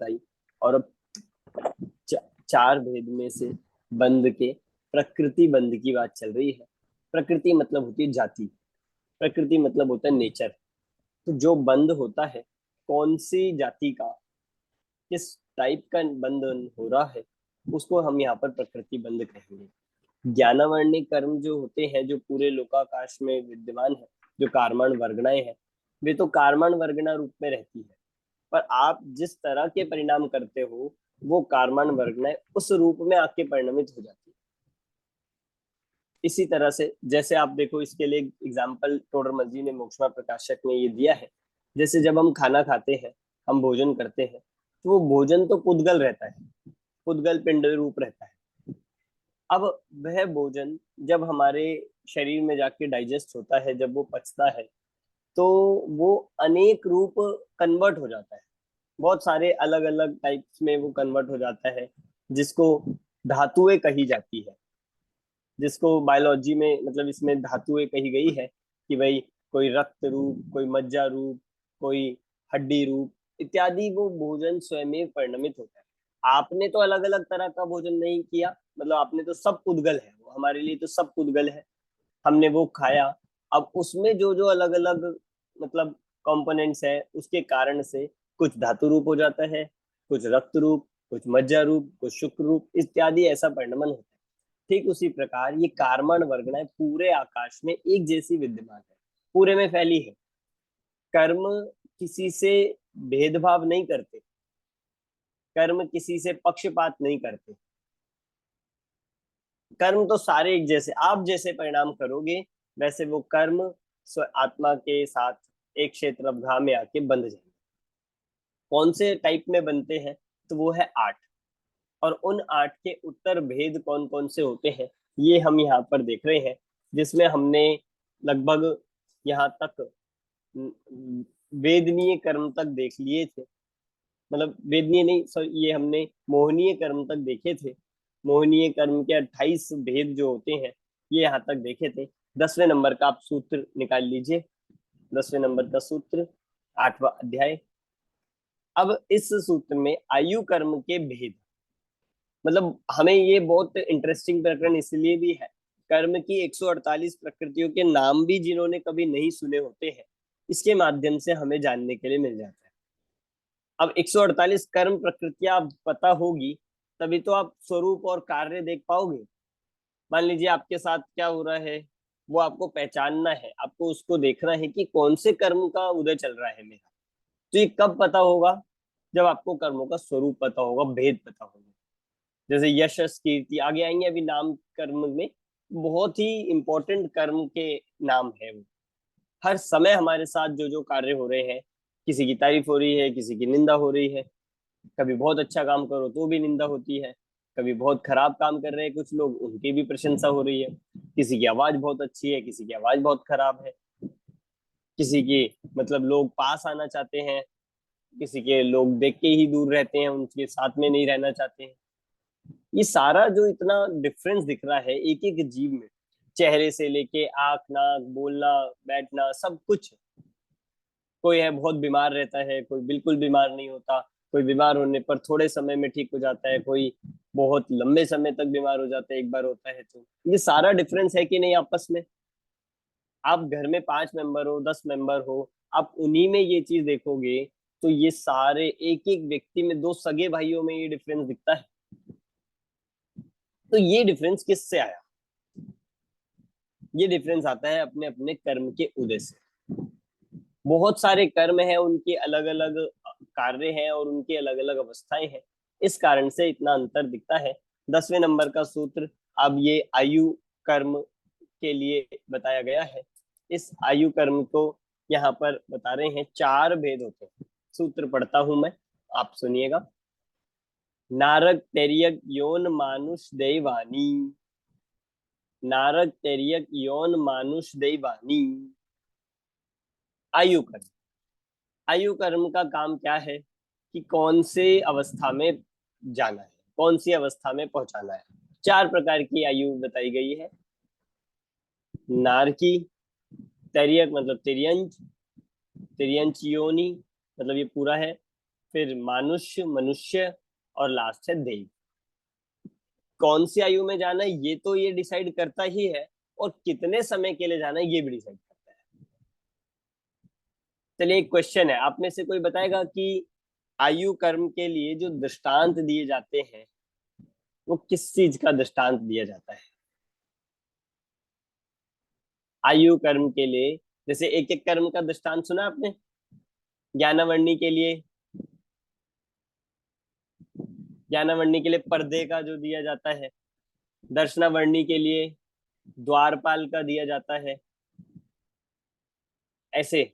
बताई। और अब चार भेद में से बंध के प्रकृति बंध की बात चल रही है। प्रकृति मतलब होती है जाति, प्रकृति मतलब होता है नेचर। तो जो बंध होता है, कौन सी जाति का, किस टाइप का बंधन हो रहा है, उसको हम यहाँ पर प्रकृति बंध कहेंगे। ज्ञानावरणी कर्म जो होते हैं, जो पूरे लोकाकाश में विद्यमान है, जो कार्मण वर्गणाएं हैं, वे तो कार्मण वर्गणा रूप में रहती है। पर आप जिस तरह के परिणाम करते हो, वो कार्मण वर्गणाएं उस रूप में आके परिणमित हो जाती है। इसी तरह से जैसे आप देखो, इसके लिए एग्जाम्पल टोडरमल जी ने मोक्षमा प्रकाशक में ये दिया है। जैसे जब हम खाना खाते हैं, हम भोजन करते हैं, तो वो भोजन तो पुद्गल रहता है, पुद्गल पिंड रूप रहता है। अब वह भोजन जब हमारे शरीर में जाके डाइजेस्ट होता है, जब वो पचता है, तो वो अनेक रूप कन्वर्ट हो जाता है, बहुत सारे अलग अलग टाइप्स में वो कन्वर्ट हो जाता है, जिसको धातुएं कही जाती है, जिसको बायोलॉजी में मतलब इसमें धातुएं कही गई है कि भाई कोई रक्त रूप, कोई मज्जा रूप, कोई हड्डी रूप इत्यादि वो भोजन स्वयं में परिणमित होता है। आपने तो अलग अलग तरह का भोजन नहीं किया, मतलब आपने तो सब पुद्गल है, वो हमारे लिए तो सब पुद्गल है, हमने वो खाया। अब उसमें जो जो अलग अलग मतलब कंपोनेंट्स है, उसके कारण से कुछ धातु रूप हो जाता है, कुछ रक्त रूप, कुछ मज्जा रूप, कुछ शुक्र रूप इत्यादि, ऐसा परिणमन होता है। ठीक उसी प्रकार ये कार्बन वर्गणाएं पूरे आकाश में एक जैसी विद्यमान है, पूरे में फैली है। कर्म किसी से भेदभाव नहीं करते, कर्म किसी से पक्षपात नहीं करते, कर्म तो सारे एक जैसे, आप जैसे परिणाम करोगे वैसे वो कर्म स्व आत्मा के साथ एक क्षेत्र अवघा में आके बंध जाएंगे। कौन से टाइप में बनते हैं, तो वो है आठ। और उन आठ के उत्तर भेद कौन कौन से होते हैं, ये हम यहाँ पर देख रहे हैं, जिसमें हमने लगभग यहाँ तक वेदनीय कर्म तक देख लिए थे। मतलब वेदनीय नहीं, सॉरी, ये हमने मोहनीय कर्म तक देखे थे। मोहनीय कर्म के 28 भेद जो होते हैं, ये यहाँ तक देखे थे। 10वें नंबर का आप सूत्र निकाल लीजिए, 10वें नंबर का सूत्र, 8वां अध्याय। अब इस सूत्र में आयु कर्म के भेद, मतलब हमें ये बहुत इंटरेस्टिंग प्रकरण इसलिए भी है, कर्म की 148 प्रकृतियों के नाम भी जिन्होंने कभी नहीं सुने होते हैं, इसके माध्यम से हमें जानने के लिए मिल जाता है। अब 148 कर्म प्रकृतियां पता होगी, तभी तो आप स्वरूप और कार्य देख पाओगे। मान लीजिए आपके साथ क्या हो रहा है, वो आपको पहचानना है, आपको उसको देखना है कि कौन से कर्म का उदय चल रहा है मेरा। तो ये कब पता होगा, जब आपको कर्मों का स्वरूप पता होगा, भेद पता होगा। जैसे यश कीर्ति आगे आएंगे, अभी नाम कर्म में बहुत ही इंपॉर्टेंट कर्म के नाम है वो। हर समय हमारे साथ जो जो कार्य हो रहे हैं, किसी की तारीफ हो रही है, किसी की निंदा हो रही है। कभी बहुत अच्छा काम करो तो भी निंदा होती है, कभी बहुत खराब काम कर रहे हैं कुछ लोग, उनकी भी प्रशंसा हो रही है। किसी की आवाज बहुत अच्छी है, किसी की आवाज बहुत खराब है, किसी की मतलब लोग पास आना चाहते हैं, किसी के लोग देख के ही दूर रहते हैं, उनके साथ में नहीं रहना चाहते हैं। ये सारा जो इतना डिफरेंस दिख रहा है एक एक जीव में, चेहरे से लेके आंख, नाक, बोलना, बैठना, सब कुछ। कोई है बहुत बीमार रहता है, कोई बिल्कुल बीमार नहीं होता, कोई बीमार होने पर थोड़े समय में ठीक हो जाता है, कोई बहुत लंबे समय तक बीमार हो जाता है एक बार होता है। तो ये सारा डिफरेंस है कि नहीं आपस में। आप घर में 5 मेंबर हो, 10 मेंबर हो, आप उन्हीं में ये चीज देखोगे, तो ये सारे एक एक व्यक्ति में, दो सगे भाइयों में ये डिफरेंस दिखता है। तो ये डिफरेंस किससे आया? ये डिफरेंस आता है अपने अपने कर्म के उदय से। बहुत सारे कर्म हैं, उनके अलग अलग कार्य हैं और उनकी अलग अलग अवस्थाएं हैं, इस कारण से इतना अंतर दिखता है। 10वें नंबर का सूत्र, अब ये आयु कर्म के लिए बताया गया है। इस आयु कर्म को यहाँ पर बता रहे हैं, चार भेद होते हैं। सूत्र पढ़ता हूं मैं, आप सुनिएगा। नारक तेरियक योन मानुष दैवानी, नारक तेरियक योन मानुष दैवानी। आयु कर्म, आयु कर्म का काम क्या है कि कौन से अवस्था में जाना है, कौन सी अवस्था में पहुंचाना है। चार प्रकार की आयु बताई गई है। नारकी, तेरियक मतलब तिर्यंच, तिर्यंच योनि मतलब ये पूरा है। फिर मानुष्य, मनुष्य, और लास्ट है देव। कौन सी आयु में जाना है ये तो ये डिसाइड करता ही है, और कितने समय के लिए जाना है ये भी डिसाइड करता है। चलिए, एक क्वेश्चन है, आप में से कोई बताएगा कि आयु कर्म के लिए जो दृष्टांत दिए जाते हैं वो किस चीज का दृष्टांत दिया जाता है? आयु कर्म के लिए जैसे एक एक कर्म का दृष्टांत सुना आपने? ज्ञानावरणी के लिए, ज्ञानावरणी के लिए पर्दे का जो दिया जाता है, दर्शनावरणी के लिए द्वारपाल का दिया जाता है, ऐसे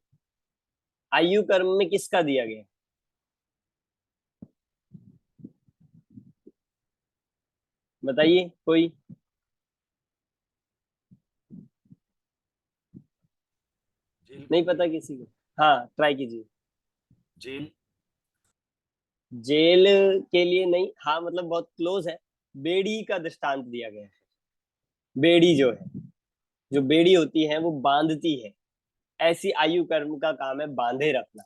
आयु कर्म में किसका दिया गया? बताइए कोई। जेल के नहीं लिए। पता किसी को? हाँ, ट्राई कीजिए। जेल। जेल के लिए नहीं, हाँ मतलब बहुत क्लोज है। बेड़ी का दृष्टांत दिया गया है। बेड़ी जो है, जो बेड़ी होती है वो बांधती है, ऐसी आयु कर्म का काम है बांधे रखना।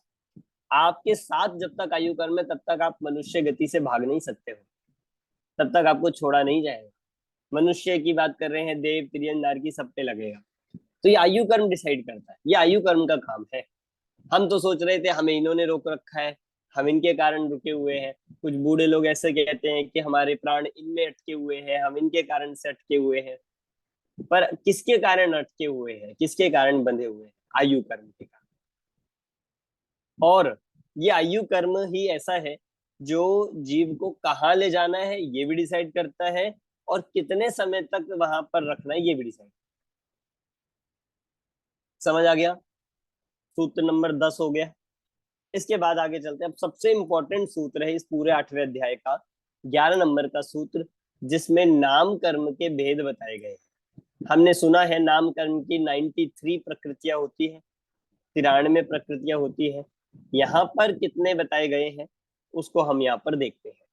आपके साथ जब तक आयु कर्म है तब तक आप मनुष्य गति से भाग नहीं सकते हो, तब तक आपको छोड़ा नहीं जाएगा। मनुष्य की बात कर रहे हैं, देव, त्रियन, नारकी सब पे लगेगा। तो ये आयु कर्म डिसाइड करता है, ये आयु कर्म का काम है। हम तो सोच रहे थे हमें इन्होंने रोक रखा है, हम इनके कारण रुके हुए हैं। कुछ बूढ़े लोग ऐसे कहते हैं कि हमारे प्राण इनमें अटके हुए हैं, हम इनके कारण से अटके हुए हैं। पर किसके कारण अटके हुए हैं, किसके कारण बंधे हुए हैं? आयु कर्म के कारण। और ये आयु कर्म ही ऐसा है जो जीव को कहाँ ले जाना है ये भी डिसाइड करता है, और कितने समय तक वहां पर रखना है ये भी डिसाइड। समझ आ गया? सूत्र नंबर 10 हो गया। इसके बाद आगे चलते हैं। अब सबसे इंपॉर्टेंट सूत्र है इस पूरे 8वें अध्याय का, 11 नंबर का सूत्र, जिसमें नाम कर्म के भेद बताए गए हैं। हमने सुना है नाम कर्म की 93 प्रकृतियां होती है, 93 प्रकृतियां होती है। यहाँ पर कितने बताए गए हैं उसको हम यहाँ पर देखते हैं।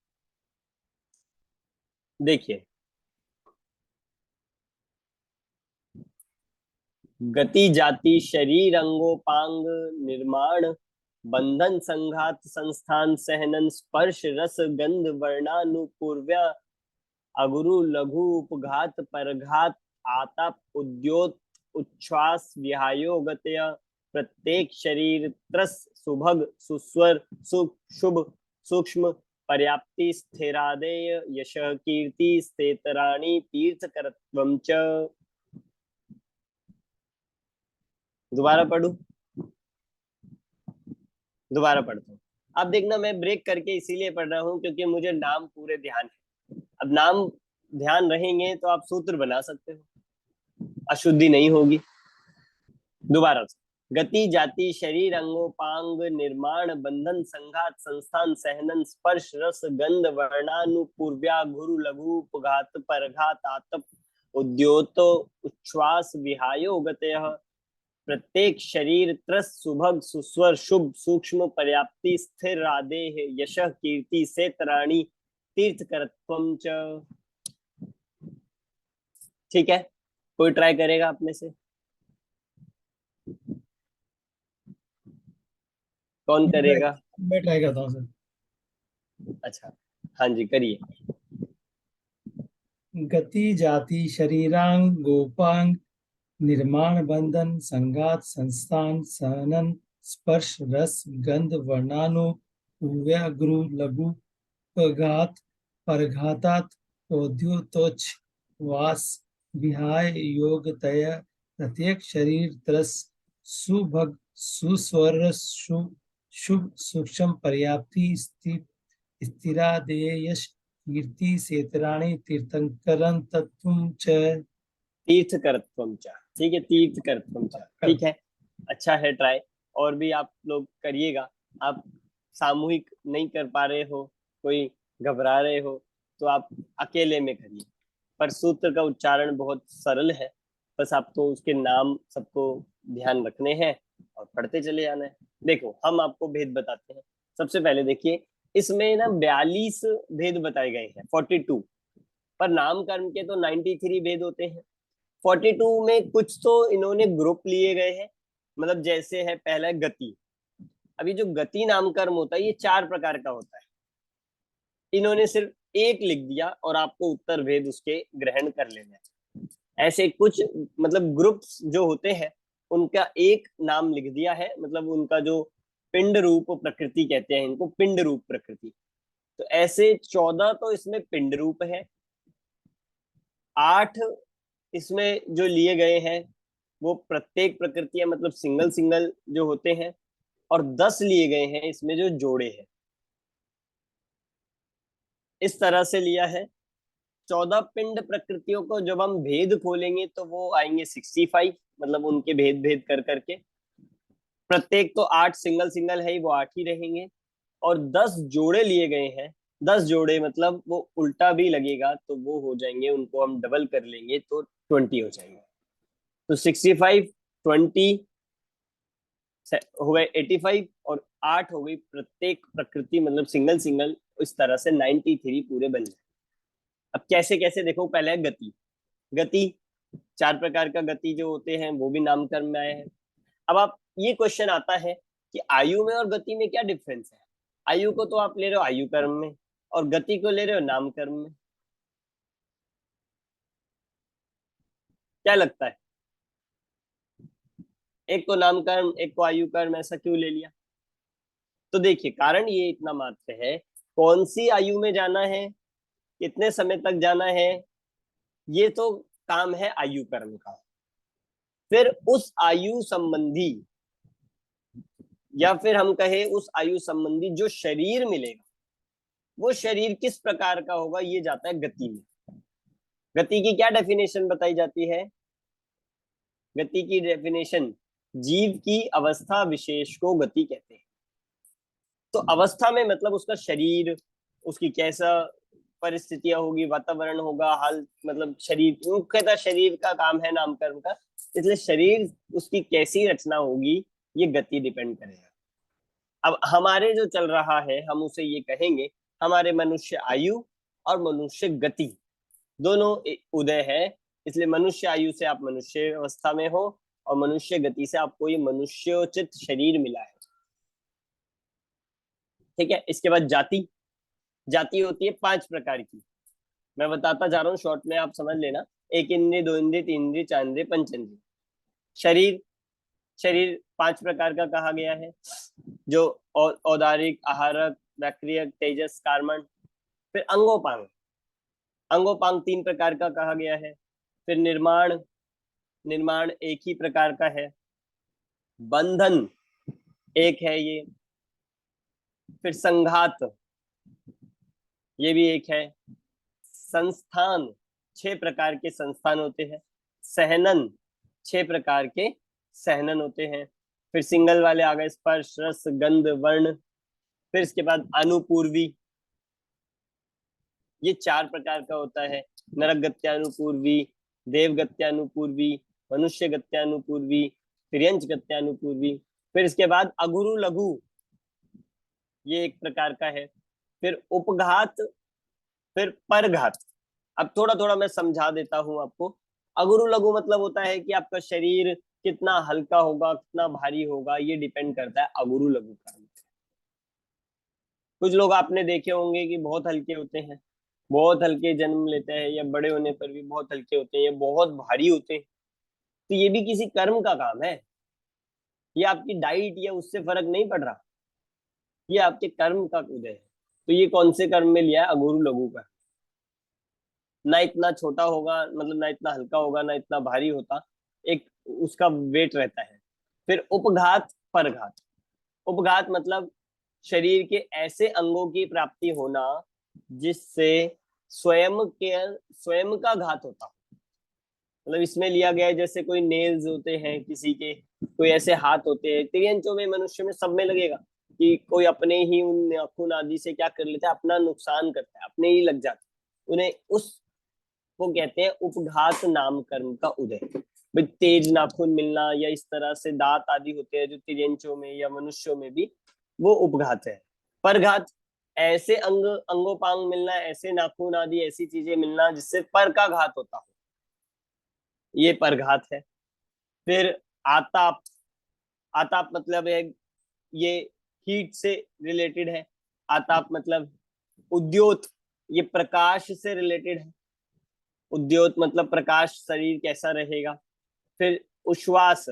देखिए, गति, जाति, शरीर, अंगोपांग, निर्माण, बंधन, संघात, संस्थान, सहनन, स्पर्श, रस, गंध, वर्णानुपूर्व्या, अगुरु, लघु, उपघात, परघात, आतप, उद्योत, उच्छ्वास, विहायो, गतय, प्रत्येक, शरीर, त्रस, सुभग, सुस्वर, शुभ, सूक्ष्म, पर्याप्ति, स्थिरादेय, यश, कीर्ति, स्तेतराणि, तीर्थकरत्वं च। दोबारा पढ़ू? दोबारा पढ़ता हूँ। अब देखना, मैं ब्रेक करके इसीलिए पढ़ रहा हूँ क्योंकि मुझे नाम पूरे ध्यान है। अब नाम ध्यान रहेंगे तो आप सूत्र बना सकते हो, अशुद्धि नहीं होगी। दोबारा से, गति, जाति, शरीर, अंगोपांग, निर्माण, बंधन, संघात, संस्थान, सहनन, स्पर्श, रस, गंध, वर्णानुपूर्व्या, गुरु, लघु, उपघात, परघात, आतप, उद्योतो, उच्छ्वास, विहायो, गतयः, प्रत्येक, शरीर, त्रस, सुभग, सुस्वर, शुभ, सूक्ष्म, पर्याप्ति, स्थिर, आदेह, यश, कीर्ति, सेतराणि, तीर्थकरत्वं च। ठीक है, कोई ट्राई करेगा अपने से? कौन मैं ट्राई करेगा? मैं ट्राई करता हूँ सर। अच्छा, हाँ जी, करिए। गति, जाति, शरीरांग, गोपांग, निर्माण, बंधन, संघात, संस्थान, सहनन, स्पर्श, रस, गंध, वर्णानु, गुरु, लघु, पघात, परघातात, औद्योतोच, वास, विहाय, योगतय, प्रत्येक, शरीर, तरस, सुभग, सुस्वर, शुभ, सूक्ष्म, पर्याप्ति, स्थित, स्थिरादेय, यश, कीर्ति, सेतराणि, तीर्थंकरं तत्वं च। तीर्थकरत्वम च, ठीक है, तीर्थकरत्वम च, ठीक है। अच्छा है ट्राई, और भी आप लोग करिएगा। आप सामूहिक नहीं कर पा रहे हो, कोई घबरा रहे हो, तो आप अकेले में करिए। पर सूत्र का उच्चारण बहुत सरल है, बस आपको उसके नाम सबको ध्यान रखने हैं और पढ़ते चले जाना है। देखो, हम आपको भेद बताते हैं। सबसे पहले देखिए, इसमें ना 42 भेद बताए गए हैं, 42, पर नाम कर्म के तो 93 भेद होते हैं। 42 में कुछ तो इन्होंने ग्रुप लिए गए हैं, मतलब जैसे है, पहला है गति। अभी जो गति नाम कर्म होता है ये 4 प्रकार का होता है। इन्होंने सिर्फ एक लिख दिया और आपको उत्तर भेद उसके ग्रहण कर लेना है। ऐसे कुछ मतलब ग्रुप्स जो होते हैं उनका एक नाम लिख दिया है, मतलब उनका जो पिंड रूप प्रकृति कहते हैं इनको, पिंड रूप प्रकृति। तो ऐसे 14 तो इसमें पिंड रूप है, 8 इसमें जो लिए गए हैं वो प्रत्येक प्रकृतियां मतलब सिंगल सिंगल जो होते हैं, और 10 लिए गए हैं इसमें जो जोड़े हैं। इस तरह से लिया है। 14 पिंड प्रकृतियों को जब हम भेद खोलेंगे तो वो आएंगे 65, मतलब उनके भेद भेद कर करके। प्रत्येक तो 8 सिंगल सिंगल है, वो 8 ही रहेंगे। और 10 जोड़े लिए गए हैं, 10 जोड़े मतलब वो उल्टा भी लगेगा तो वो हो जाएंगे, उनको हम डबल कर लेंगे तो 20 हो जाएंगे। तो 65 20 हो गए 85, और 8 हो गई प्रत्येक प्रकृति मतलब सिंगल सिंगल। इस तरह से 93 पूरे बन जाए। अब कैसे कैसे देखो, पहले है गति। गति 4 प्रकार का गति जो होते हैं वो भी नामकरण में आए हैं। अब आप ये क्वेश्चन आता है कि आयु में और गति में क्या डिफरेंस है। आयु को तो आप ले रहे हो आयु कर्म में, और गति को ले रहे हो नाम कर्म में। क्या लगता है, एक को नाम कर्म एक को आयु कर्म, ऐसा क्यों ले लिया? तो देखिए कारण ये इतना मात्र है, कौन सी आयु में जाना है, कितने समय तक जाना है, ये तो काम है आयु कर्म का। फिर उस आयु संबंधी, या फिर हम कहे उस आयु संबंधी जो शरीर मिलेगा, वो शरीर किस प्रकार का होगा, ये जाता है गति में। गति की क्या डेफिनेशन बताई जाती है? गति की डेफिनेशन, जीव की अवस्था विशेष को गति कहते हैं। तो अवस्था में मतलब उसका शरीर, उसकी कैसा परिस्थितियां होगी, वातावरण होगा, हाल मतलब शरीर, मुख्यतः शरीर का काम है नामकरण का, इसलिए शरीर उसकी कैसी रचना होगी ये गति डिपेंड करेगा। अब हमारे जो चल रहा है हम उसे ये कहेंगे, हमारे मनुष्य आयु और मनुष्य गति दोनों उदय है। इसलिए मनुष्य आयु से आप मनुष्य अवस्था में हो, और मनुष्य गति से आपको ये मनुष्योचित शरीर मिला है। ठीक है। इसके बाद जाति। जाति होती है 5 प्रकार की, मैं बताता जा रहा हूँ शॉर्ट में, आप समझ लेना। 1 इंद्रिय, 2 इंद्रिय, 3 इंद्रिय, 4 इंद्रिय, 5 इंद्रिय। शरीर, शरीर 5 प्रकार का कहा गया है, जो औदारिक, आहारक, वैक्रियक, तेजस, कार्मण। फिर अंगोपांग, अंगोपांग 3 प्रकार का कहा गया है। फिर निर्माण, निर्माण 1 ही प्रकार का है। बंधन 1 है ये। फिर संघात, ये भी 1 है। संस्थान 6 प्रकार के संस्थान होते हैं। सहनन 6 प्रकार के सहनन होते हैं। फिर सिंगल वाले आ गए स्पर्श, रस, गंध, वर्ण। फिर इसके बाद अनुपूर्वी, ये 4 प्रकार का होता है। नरक गत्यानुपूर्वी, देव गत्यानुपूर्वी, मनुष्य गत्यानुपूर्वी, फिर यंच गत्यानुपूर्वी। फिर इसके बाद अगुरु लघु, ये 1 प्रकार का है। फिर उपघात, फिर परघात। अब थोड़ा थोड़ा मैं समझा देता हूं आपको। अगुरु लघु मतलब होता है कि आपका शरीर कितना हल्का होगा, कितना भारी होगा, ये डिपेंड करता है अगुरु लघु का। कुछ लोग आपने देखे होंगे कि बहुत हल्के होते हैं, बहुत हल्के जन्म लेते हैं, या बड़े होने पर भी बहुत हल्के होते हैं, या बहुत भारी होते हैं। तो ये भी किसी कर्म का काम है, ये आपकी डाइट या उससे फर्क नहीं पड़ रहा, ये आपके कर्म का उदय है। तो ये कौन से कर्म में लिया है? अगुरु लघु का। ना इतना छोटा होगा, मतलब ना इतना हल्का होगा, ना इतना भारी होता, एक उसका वेट रहता है। फिर उपघात, परघात। उपघात मतलब शरीर के ऐसे अंगों की प्राप्ति होना जिससे स्वयं का घात होता, मतलब इसमें लिया गया है जैसे कोई नेल्स होते हैं किसी के, कोई ऐसे हाथ होते हैं, तिर्यंचों में, मनुष्य में, सब में लगेगा कि कोई अपने ही उन नाखून आदि से क्या कर लेता है, अपना नुकसान करता है, अपने ही लग जाता है उन्हें। उस को कहते हैं उपघात नाम कर्म का उदय। भाई तेज नाखून मिलना या इस तरह से दांत आदि होते हैं जो तिर्यंचों में या मनुष्यों में भी, वो उपघात है। परघात ऐसे अंगोपांग मिलना, ऐसे नाखून आदि ऐसी चीजें मिलना जिससे पर का घात होता हो, ये परघात है। फिर आताप, आताप मतलब है ये हीट से रिलेटेड है। आताप मतलब उद्योत, ये प्रकाश से रिलेटेड है। उद्योत मतलब प्रकाश, शरीर कैसा रहेगा। फिर उश्वास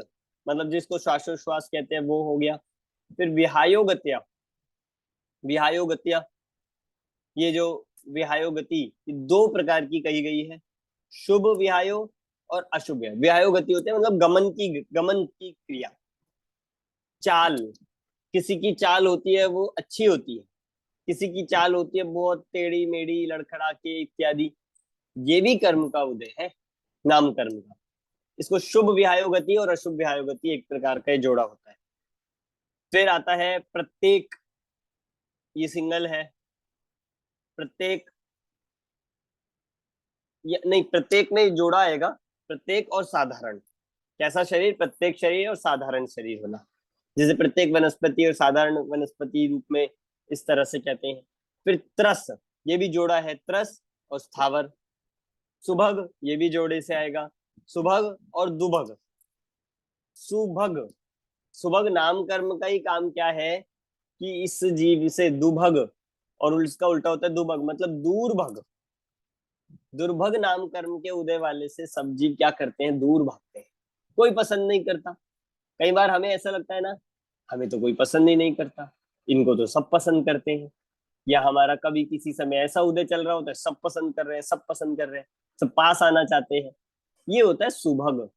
मतलब जिसको श्वासोश्वास कहते हैं वो हो गया। फिर विहायोगत्या, विहायोगत्या ये जो विहायोगति दो प्रकार की कही गई है, शुभ विहायो और अशुभ विहायो। विहायोगति होते हैं मतलब गमन की क्रिया, चाल। किसी की चाल होती है वो अच्छी होती है, किसी की चाल होती है बहुत टेढ़ी मेढ़ी, लड़खड़ा के इत्यादि। ये भी कर्म का उदय है, नाम कर्म का। इसको शुभ विहायोगति और अशुभ विहायोगति एक प्रकार का जोड़ा होता है। फिर आता है प्रत्येक, ये सिंगल है। प्रत्येक नहीं, प्रत्येक में जोड़ा आएगा, प्रत्येक और साधारण। कैसा शरीर? प्रत्येक शरीर और साधारण शरीर होना। जैसे प्रत्येक वनस्पति और साधारण वनस्पति रूप में, इस तरह से कहते हैं। फिर त्रस, ये भी जोड़ा है, त्रस और स्थावर। सुभग, ये भी जोड़े से आएगा, सुभग और दुभग। सुभग, सुभग नाम कर्म का ही काम क्या है कि इस जीव से दुभग, और इसका उल्टा होता है दुभग मतलब दूरभग। दुर्भग नाम कर्म के उदय वाले से सब जीव क्या करते हैं? दूर भागते हैं। कोई पसंद नहीं करता। कई बार हमें ऐसा लगता है ना, हमें तो कोई पसंद ही नहीं करता, इनको तो सब पसंद करते हैं। या हमारा कभी किसी समय ऐसा उदय चल रहा होता है, सब पसंद कर रहे हैं, सब पसंद कर रहे हैं, सब पास आना चाहते हैं। ये होता है सुभग।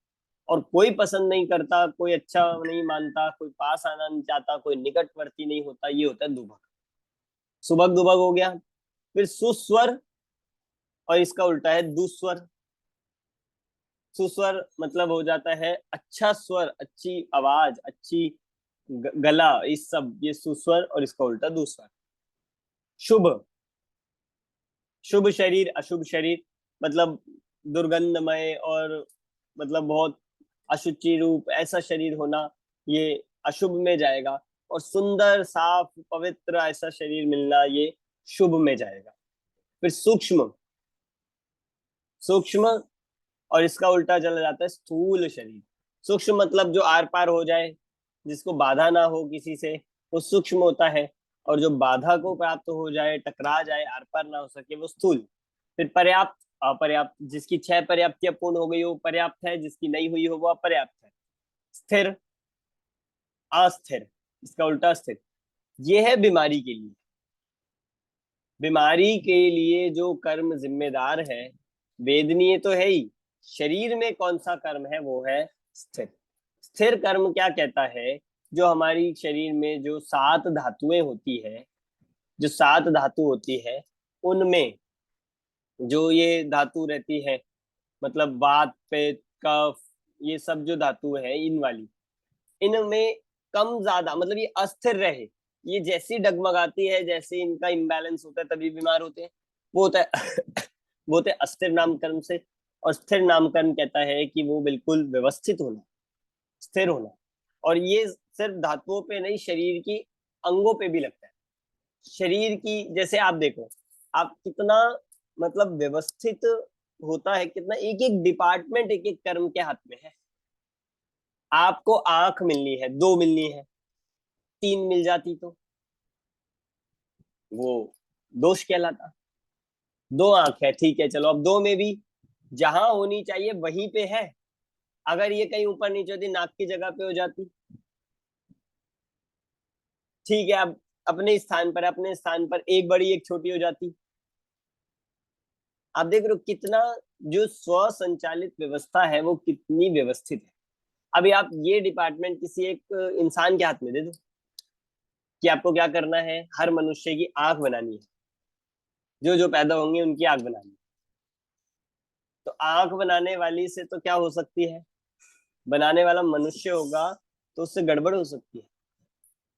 और कोई पसंद नहीं करता, कोई अच्छा नहीं मानता, कोई पास आना नहीं चाहता, कोई निकटवर्ती नहीं होता, ये होता है दुभग। सुभग दुभग हो गया। फिर सुस्वर, और इसका उल्टा है दुस्वर। सुस्वर मतलब हो जाता है अच्छा स्वर, अच्छी आवाज, अच्छी गला, इस सब, ये सुस्वर, और इसका उल्टा दुस्वर। शुभ, शुभ शरीर अशुभ शरीर मतलब दुर्गंधमय और मतलब बहुत अशुचि रूप ऐसा शरीर होना, ये अशुभ में जाएगा। और सुंदर साफ पवित्र ऐसा शरीर मिलना, ये शुभ में जाएगा। फिर सूक्ष्म, सूक्ष्म और इसका उल्टा चला जाता है स्थूल शरीर। सूक्ष्म मतलब जो आर पार हो जाए, जिसको बाधा ना हो किसी से, वो सूक्ष्म होता है। और जो बाधा को प्राप्त हो जाए, टकरा जाए, आर पार ना हो सके, वो स्थूल। फिर पर्याप्त, अपर्याप्त, जिसकी 6 पर्याप्तियां पूर्ण हो गई हो पर्याप्त है, जिसकी नहीं हुई हो वो अपर्याप्त है। स्थिर, अस्थिर, इसका उल्टा स्थिर। ये है बीमारी के लिए। बीमारी के लिए जो कर्म जिम्मेदार है, वेदनीय तो है ही, शरीर में कौन सा कर्म है? वो है स्थिर। स्थिर कर्म क्या कहता है? जो हमारी शरीर में जो 7 धातुएं होती है, जो 7 धातु होती है, उनमें जो ये धातु रहती है, मतलब वात पित्त कफ, ये सब जो धातु है इन वाली, इनमें कम ज्यादा मतलब ये अस्थिर रहे। ये जैसी डगमगाती है, जैसे इनका इम्बैलेंस होता है तभी बीमार होते हैं। वो होता है वो होते हैं अस्थिर नामकरण से। और स्थिर नामकरण कहता है कि वो बिल्कुल व्यवस्थित होना, स्थिर होना। और ये सिर्फ धातुओं पे नहीं, शरीर की अंगों पे भी लगता है। शरीर की, जैसे आप देखो, आप कितना मतलब व्यवस्थित होता है, कितना एक एक डिपार्टमेंट एक एक कर्म के हाथ में है। आपको आंख मिलनी है, 2 मिलनी है, 3 मिल जाती तो वो दोष कहलाता। 2 आंख है, ठीक है, चलो अब 2 में भी जहां होनी चाहिए वहीं पे है। अगर ये कहीं ऊपर नीचे होती, नाक की जगह पे हो जाती, ठीक है, अब अपने स्थान पर एक बड़ी एक छोटी हो जाती। आप देख रहे हो कितना जो स्व संचालित व्यवस्था है वो कितनी व्यवस्थित है। अभी आप ये डिपार्टमेंट किसी एक इंसान के हाथ में दे दो कि आपको क्या करना है, हर मनुष्य की आंख बनानी है, जो जो पैदा होंगे उनकी आंख बनानी है। तो आंख बनाने वाली से तो क्या हो सकती है? बनाने वाला मनुष्य होगा तो उससे गड़बड़ हो सकती है।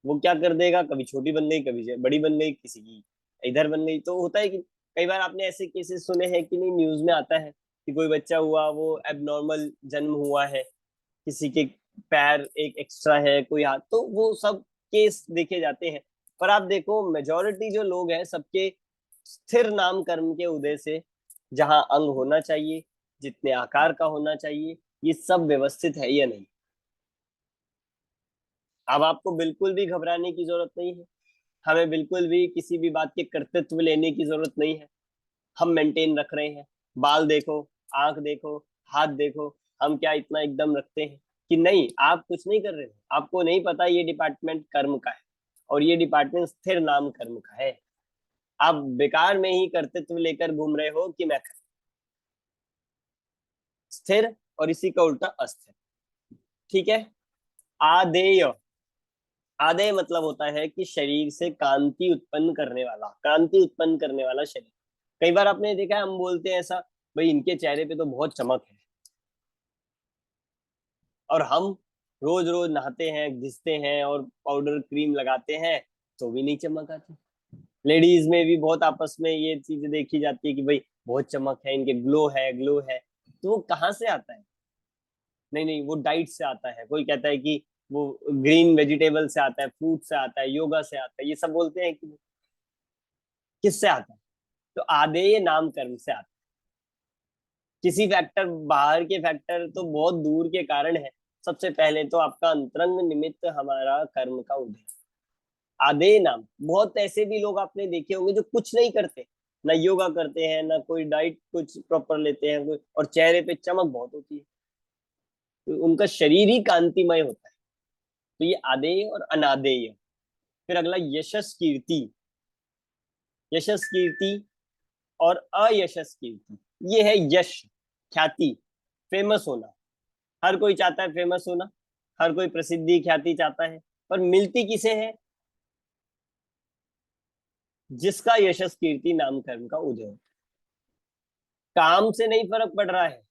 वो क्या कर देगा, कभी छोटी बन गई, कभी बड़ी बन गई, किसी की इधर बन गई। तो होता है कि कई बार आपने ऐसे केसेस सुने हैं कि नहीं, न्यूज में आता है कि कोई बच्चा हुआ, वो एबनॉर्मल जन्म हुआ है, किसी के पैर एक एक्स्ट्रा है, कोई हाथ, तो वो सब केस देखे जाते हैं। पर आप देखो मेजोरिटी जो लोग हैं सबके स्थिर नाम कर्म के उदय से, जहां अंग होना चाहिए, जितने आकार का होना चाहिए, ये सब व्यवस्थित है या नहीं? अब आपको बिल्कुल भी घबराने की जरूरत नहीं है, हमें बिल्कुल भी किसी भी बात के कर्तृत्व लेने की जरूरत नहीं है। हम मेंटेन रख रहे हैं। बाल देखो, आंख देखो, हाथ देखो, हम क्या इतना एकदम रखते हैं कि नहीं, आप कुछ नहीं कर रहे हो, आपको नहीं पता ये डिपार्टमेंट कर्म का है और ये डिपार्टमेंट स्थिर नाम कर्म का है। आप बेकार में ही कर्तृत्व लेकर घूम रहे हो कि मैं स्थिर, और इसी का उल्टा अस्थिर। ठीक है। आदेय, आदेय मतलब होता है कि शरीर से कांति उत्पन्न करने वाला, कांति उत्पन्न करने वाला शरीर। कई बार आपने देखा है, हम बोलते हैं ऐसा, भाई इनके चेहरे पे तो बहुत चमक है, और हम रोज रोज नहाते हैं, घिसते हैं और पाउडर क्रीम लगाते हैं, तो भी नहीं चमक आती। लेडीज में भी बहुत आपस में ये चीजें देखी जाती है कि भाई बहुत चमक है, इनके ग्लो है, ग्लो है। तो वो कहाँ से आता है? नहीं नहीं, वो डाइट से आता है। कोई कहता है कि वो ग्रीन वेजिटेबल से आता है, फ्रूट से आता है, योगा से आता है, ये सब बोलते हैं कि किससे आता है? तो आदेय नाम कर्म से आता है। किसी फैक्टर, बाहर के फैक्टर तो बहुत दूर के कारण है। सबसे पहले तो आपका अंतरंग निमित्त हमारा कर्म का उदय। आदेय नाम, बहुत ऐसे भी लोग आपने देखे होंगे जो कुछ नहीं करते, ना योगा करते हैं, ना कोई डाइट कुछ प्रॉपर लेते हैं, और चेहरे पे चमक बहुत होती है, तो उनका शरीर ही कांतिमय होता है। तो ये आदेय और अनादेय। फिर अगला यशस कीर्ति। यशस कीर्ति और अयशस कीर्ति, ये है यश, ख्याति, फेमस होना। हर कोई चाहता है फेमस होना, हर कोई प्रसिद्धि ख्याति चाहता है, पर मिलती किसे है? जिसका यशस कीर्ति नाम कर्म का उदय हो। काम से नहीं फर्क पड़ रहा है।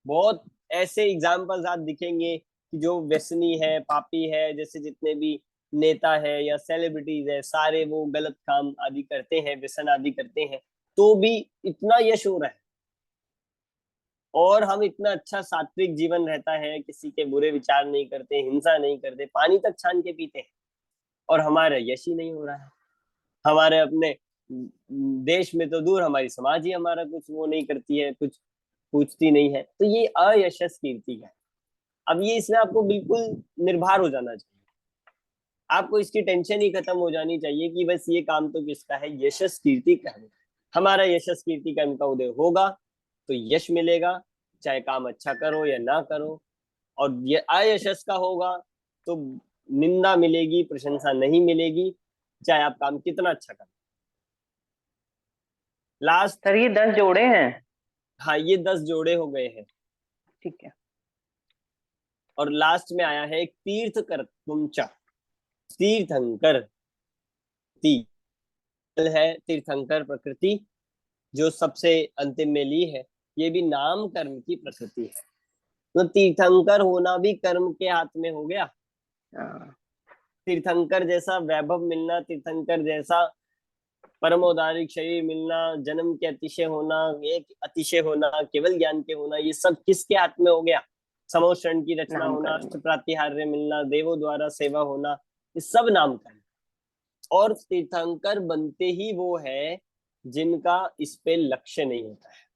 बहुत ऐसे एग्जाम्पल्स आप दिखेंगे कि जो व्यसनी है, पापी है, जैसे जितने भी नेता है या सेलिब्रिटीज है, सारे वो गलत काम आदि करते हैं, व्यसन आदि करते हैं, तो भी इतना यश हो रहा है। और हम इतना अच्छा सात्विक जीवन रहता है, किसी के बुरे विचार नहीं करते, हिंसा नहीं करते, पानी तक छान के पीते हैं, और हमारा यश ही नहीं हो रहा है। हमारे अपने देश में तो दूर, हमारी समाज ही हमारा कुछ वो नहीं करती है, कुछ पूछती नहीं है। तो ये अयशस कीर्ति है। अब ये इसमें आपको बिल्कुल निर्भर हो जाना चाहिए, आपको इसकी टेंशन ही खत्म हो जानी चाहिए कि बस ये काम तो किसका है? यशस कीर्ति का है। हमारा यशस कीर्ति कर्म का उदय होगा तो यश मिलेगा, चाहे काम अच्छा करो या ना करो। और ये अयशस का होगा तो निंदा मिलेगी, प्रशंसा नहीं मिलेगी, चाहे आप काम कितना अच्छा करो। लास्ट, सर ये 10 जोड़े हैं। हाँ ये 10 जोड़े हो गए हैं। ठीक है। और लास्ट में आया है एक तीर्थ कर तुम चा, तीर्थंकर है, तीर्थंकर प्रकृति जो सबसे अंतिम में ली है, ये भी नाम कर्म की प्रकृति है। तो तीर्थंकर होना भी कर्म के हाथ में हो गया। हाँ। तीर्थंकर जैसा वैभव मिलना, तीर्थंकर जैसा परम औदारिक शरीर मिलना, जन्म के अतिशय होना, एक अतिशय होना, केवल ज्ञान के होना, ये सब किसके हाथ में हो गया? समोषण की रचना नाम होना, कर्म। अष्ट प्रातिहार्य मिलना, देवों द्वारा सेवा होना, ये सब नाम कर्म। और तीर्थंकर बनते ही वो है जिनका इस पे लक्ष्य नहीं होता है।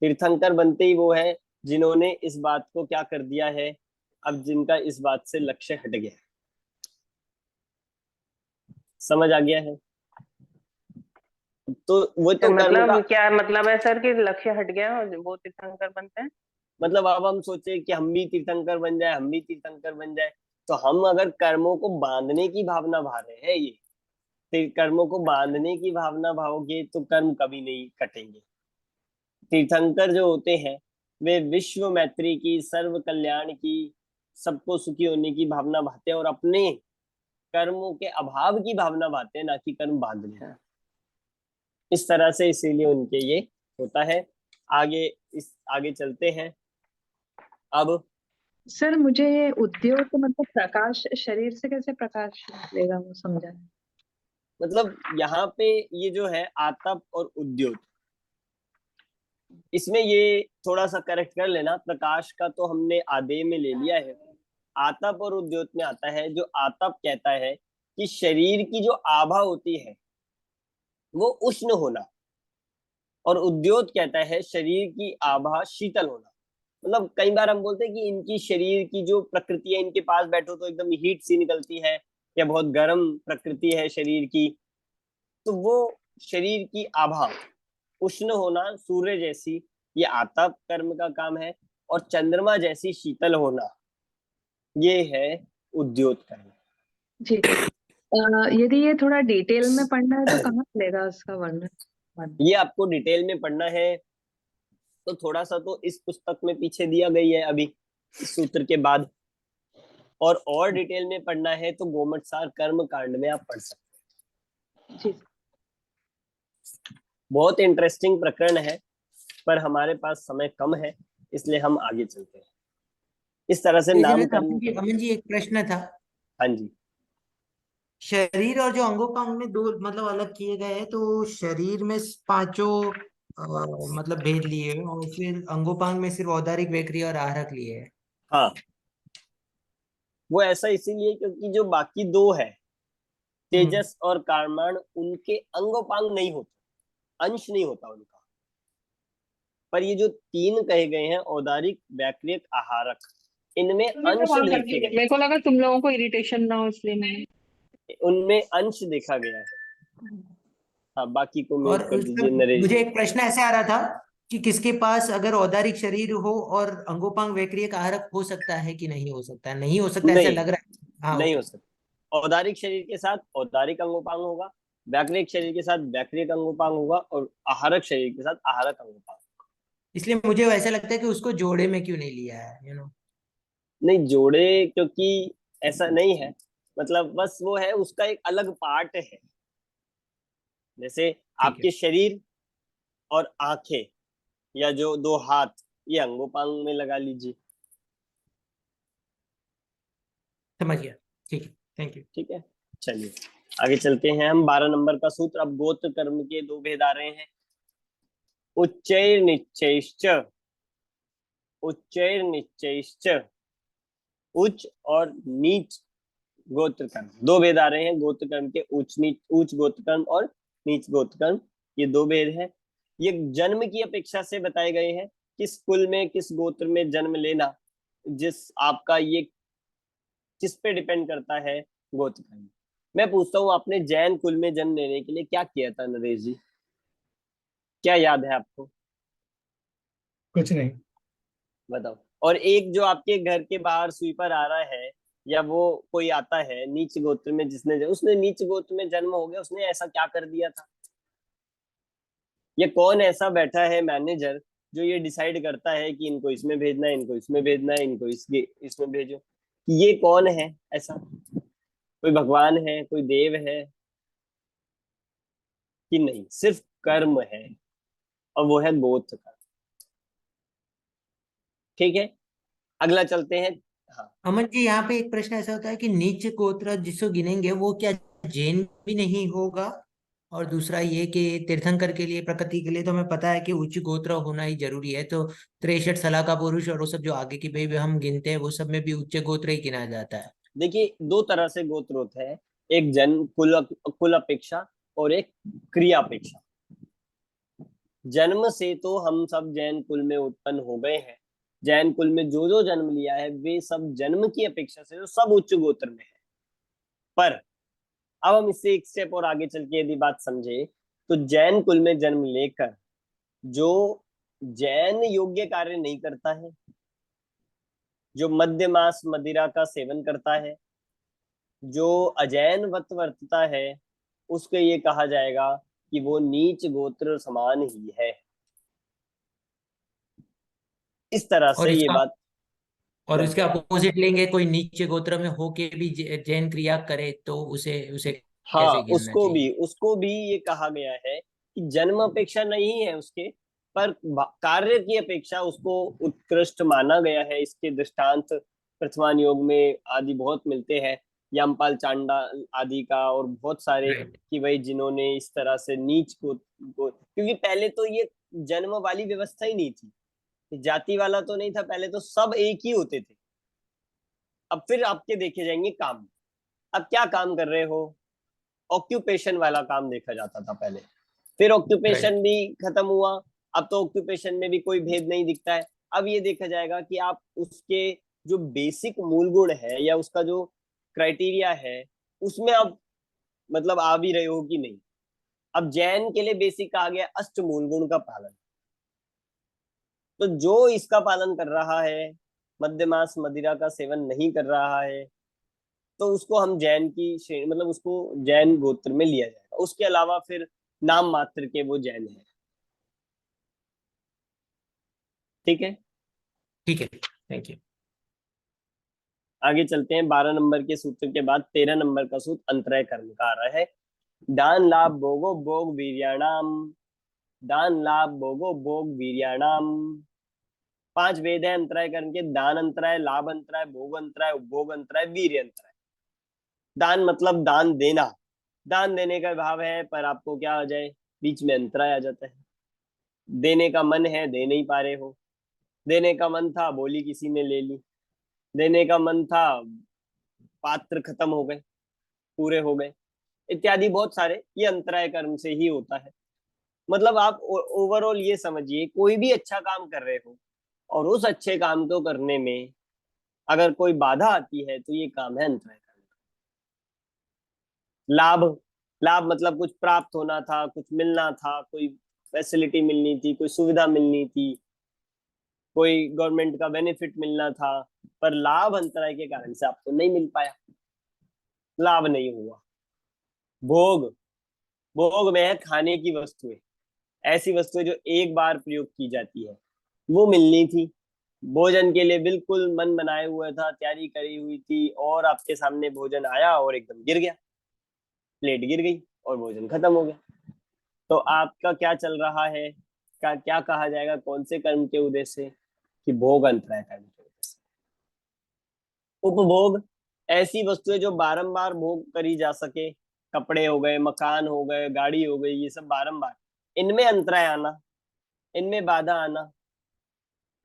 तीर्थंकर बनते ही वो है जिन्होंने इस बात को क्या कर दिया है, अब जिनका इस बात से लक्ष्य हट गया है। समझ आ गया है? तो वो तो कर्म का मतलब क्या मतलब है सर कि लक्ष्य हट गया और वो तीर्थंकर बनते हैं? मतलब, अब हम सोचे कि हम भी तीर्थंकर बन जाए, हम भी तीर्थंकर बन जाए, तो हम अगर कर्मों को बांधने की भावना भा रहे हैं, ये कर्मों को बांधने की भावना भावोगे तो कर्म कभी नहीं कटेंगे। तीर्थंकर जो होते हैं वे विश्व मैत्री की, सर्व कल्याण की, सबको सुखी होने की भावना भाते हैं, और अपने कर्मों के अभाव की भावना भाते हैं, ना कि कर्म बांधने। इस तरह से इसीलिए उनके ये होता है। आगे आगे चलते हैं। अब सर मुझे ये उद्योग तो मतलब प्रकाश शरीर से कैसे प्रकाश निकलेगा वो समझा है। मतलब यहाँ पे ये जो है आतप और उद्योत, इसमें ये थोड़ा सा करेक्ट कर लेना। प्रकाश का तो हमने आदेय में ले लिया है, आतप और उद्योत में आता है। जो आतप कहता है कि शरीर की जो आभा होती है वो उष्ण होना, और उद्योत कहता है शरीर की आभा शीतल होना। मतलब कई बार हम बोलते हैं कि इनकी शरीर की जो प्रकृति है, इनके पास बैठो तो एकदम हीट सी निकलती है, या बहुत गर्म प्रकृति है शरीर की, तो वो शरीर की आभा, उष्ण होना, सूर्य जैसी, ये आतप कर्म का काम है, और चंद्रमा जैसी शीतल होना, ये है उद्योत कर्म। जी। यदि ये थोड़ा डिटेल में पढ़ना है तो कहाँ मिलेगा उसका वर्णन? ये आपको डिटेल में पढ़ना है तो थोड़ा सा तो इस पुस्तक में पीछे दिया गई है अभी इस सूत्र के बाद, और डिटेल में पढ़ना है तो गोमटसार कर्म कांड में आप पढ़ सकते हैं। जी। बहुत इंटरेस्टिंग प्रकरण है, पर हमारे पास समय कम है, इसलिए हम आगे चलते हैं। इस तरह से नामकरण। अमन जी एक प्रश्न था। हाँ जी। शरीर और जो अंगोपांग में दो मतलब अलग किए गए हैं, तो शरीर में पांचों मतलब भेद लिए हैं, और फिर अंगोपांग में सिर्फ औदारिक, वैक्रिय और आहरक लिए हैं। हाँ, वो ऐसा इसीलिए क्योंकि जो बाकी दो है, तेजस और कारमाण, उनके अंगोपांग नहीं होते, अंश नहीं होता उनका। पर ये जो तीन कहे गए हैं, औदारिक, वैक्रियक, आहारक, इनमें अंश देखे गए, मेरे को लगा तुम लोगों को इरिटेशन ना हो इसलिए मैंने। उनमें अंश देखा गया है। हाँ, बाकी को म्यूट और कर दीजिए नरेश मुझे जी। एक प्रश्न ऐसे आ रहा था कि किसके पास अगर औदारिक शरीर हो और अंगोपांग, वैक्रियक, आहरक हो सकता है कि नहीं हो सकता है? नहीं हो सकता ऐसा नहीं, लग रहा है। हाँ, नहीं हो ओके। सकता। औदारिक शरीर के साथ औदारिक अंगोपांग होगा, वैक्रिक शरीर के साथ वैक्रिक अंगोपांग होगा, और आहारक शरीर के साथ आहारक अंगोपांग। इसलिए मुझे ऐसा लगता है कि उसको जोड़े में क्यों नहीं लिया है, नहीं जोड़े, क्योंकि ऐसा नहीं है, मतलब बस वो है, उसका एक अलग पार्ट है। जैसे ठीक है, आपके शरीर और आंखें, या जो दो हाथ, ये अंगोपांग में लगा लीजिए। समझ गया। ठीक है, थैंक यू। ठीक है, चलिए आगे चलते हैं हम। 12 नंबर का सूत्र। अब गोत्र कर्म के दो भेद आ रहे हैं। उच्चैर निश्चयश्च, उच्चैर निश्चयश्च, उच्च और नीच गोत्र कर्म, दो भेद आ रहे हैं गोत्र कर्म के। उच्च नीच, उच्च गोत्र कर्म और नीच गोत्र कर्म, ये दो भेद है। ये जन्म की अपेक्षा से बताए गए हैं, किस कुल में, किस गोत्र में जन्म लेना, जिस आपका ये किस पे डिपेंड करता है, गोत्र कर्म। मैं पूछता हूँ, आपने जैन कुल में जन्म लेने के लिए क्या किया था नरेश जी? क्या याद है आपको? कुछ नहीं। बताओ। और एक जो आपके घर के बाहर स्वीपर आ रहा है, या वो कोई आता है नीच गोत्र में, जिसने उसने नीच गोत्र में जन्म हो गया, उसने ऐसा क्या कर दिया था? ये कौन ऐसा बैठा है मैनेजर जो ये डिसाइड करता है कि इनको इसमें भेजना है, इनको इसमें भेजना है, इनको इसमें भेजो? ये कौन है ऐसा? कोई भगवान है, कोई देव है कि नहीं? सिर्फ कर्म है, और वो है गोत्र कर्म। ठीक है, अगला चलते हैं। हाँ, अमन जी, यहाँ पे एक प्रश्न ऐसा होता है कि नीच गोत्र जिसको गिनेंगे वो क्या जैन भी नहीं होगा? और दूसरा ये कि तीर्थंकर के लिए, प्रकृति के लिए तो हमें पता है कि उच्च गोत्र होना ही जरूरी है, तो 63 सलाका पुरुष और वो सब जो आगे की भाई हम गिनते हैं, वो सब में भी उच्च गोत्र ही गिना जाता है। देखिए दो तरह से गोत्र होते हैं, एक जन्म कुल अपेक्षा, और एक क्रिया अपेक्षा। जन्म से तो हम सब जैन कुल में उत्पन्न हो गए हैं। जैन कुल में जो जो जन्म लिया है, वे सब जन्म की अपेक्षा से तो सब उच्च गोत्र में है। पर अब हम इससे एक स्टेप और आगे चल के यदि बात समझे, तो जैन कुल में जन्म लेकर जो जैन योग्य कार्य नहीं करता है, जो मद्य मांस मदिरा का सेवन करता है, जो अजैन व्रत वर्तता है, उसको ये कहा जाएगा कि वो नीच गोत्र समान ही है। इस तरह और से ये इसका बात। और हाँ, इसके अपोजिट लेंगे, कोई नीचे गोत्र में होके भी जैन क्रिया करे तो उसे उसे हाँ, कैसे गिनना चाहिए? उसको भी ये कहा गया है कि जन्म अपेक्षा नहीं है उसके, पर कार्य की अपेक्षा उसको उत्कृष्ट माना गया है। इसके दृष्टांत प्रथमान योग में आदि बहुत मिलते हैं, यमपाल चांडा आदि का, और बहुत सारे, राइट। कि भाई जिन्होंने इस तरह से नीच को, क्योंकि पहले तो ये जन्म वाली व्यवस्था ही नहीं थी, जाति वाला तो नहीं था, पहले तो सब एक ही होते थे। अब फिर आपके देखे जाएंगे काम। अब क्या काम कर रहे हो, ऑक्यूपेशन वाला काम देखा जाता था पहले, फिर ऑक्यूपेशन राइट। भी खत्म हुआ। अब तो ऑक्यूपेशन में भी कोई भेद नहीं दिखता है। अब ये देखा जाएगा कि आप उसके जो बेसिक मूल गुण है या उसका जो क्राइटेरिया है उसमें आप मतलब आ भी रहे हो कि नहीं। अब जैन के लिए बेसिक कहा गया अष्ट मूल गुण का पालन। तो जो इसका पालन कर रहा है, मद्य मांस मदिरा का सेवन नहीं कर रहा है, तो उसको हम जैन की श्रेणी मतलब उसको जैन गोत्र में लिया जाएगा। उसके अलावा फिर नाम मात्र के वो जैन है। ठीक है, ठीक है, थैंक यू। आगे चलते हैं। 12 नंबर के सूत्र के बाद 13 नंबर का सूत्र अंतरय कर्म का आ रहा है। दान लाभ भोगो भोग वीर्याणाम, दान लाभ भोगो भोग वीर्याणाम। 5 वेद है अंतराय कर्म के। दान अंतराय, लाभ अंतराय, भोग अंतराय, उपभोग अंतराय, वीर्य अंतराय। दान मतलब दान देना, दान देने का भाव है, पर आपको क्या आ जाए, बीच में अंतराय आ जाता है। देने का मन है, दे नहीं पा रहे हो। देने का मन था, बोली किसी ने ले ली। देने का मन था, पात्र खत्म हो गए, पूरे हो गए, इत्यादि बहुत सारे। ये अंतराय कर्म से ही होता है। मतलब आप ओवरऑल ये समझिए, कोई भी अच्छा काम कर रहे हो और उस अच्छे काम को करने में अगर कोई बाधा आती है तो ये काम है अंतराय कर्म। लाभ, लाभ मतलब कुछ प्राप्त होना था, कुछ मिलना था, कोई फैसिलिटी मिलनी थी, कोई सुविधा मिलनी थी, कोई गवर्नमेंट का बेनिफिट मिलना था, पर लाभ अंतराय के कारण से आपको नहीं मिल पाया, लाभ नहीं हुआ। भोग, भोग में है खाने की वस्तुएं, ऐसी वस्तुएं जो एक बार प्रयोग की जाती है, वो मिलनी थी। भोजन के लिए बिल्कुल मन बनाए हुआ था, तैयारी करी हुई थी, और आपके सामने भोजन आया और एकदम गिर गया, प्लेट गिर गई और भोजन खत्म हो गया। तो आपका क्या चल रहा है, क्या क्या कहा जाएगा, कौन से कर्म के उद्देश्य से, कि भोग अंतराय कर्म के उद्देश्य से। उपभोग, ऐसी वस्तुएं जो बारंबार भोग करी जा सके, कपड़े हो गए, मकान हो गए, गाड़ी हो गई, ये सब बारंबार, इनमें अंतराय आना, इनमें बाधा आना।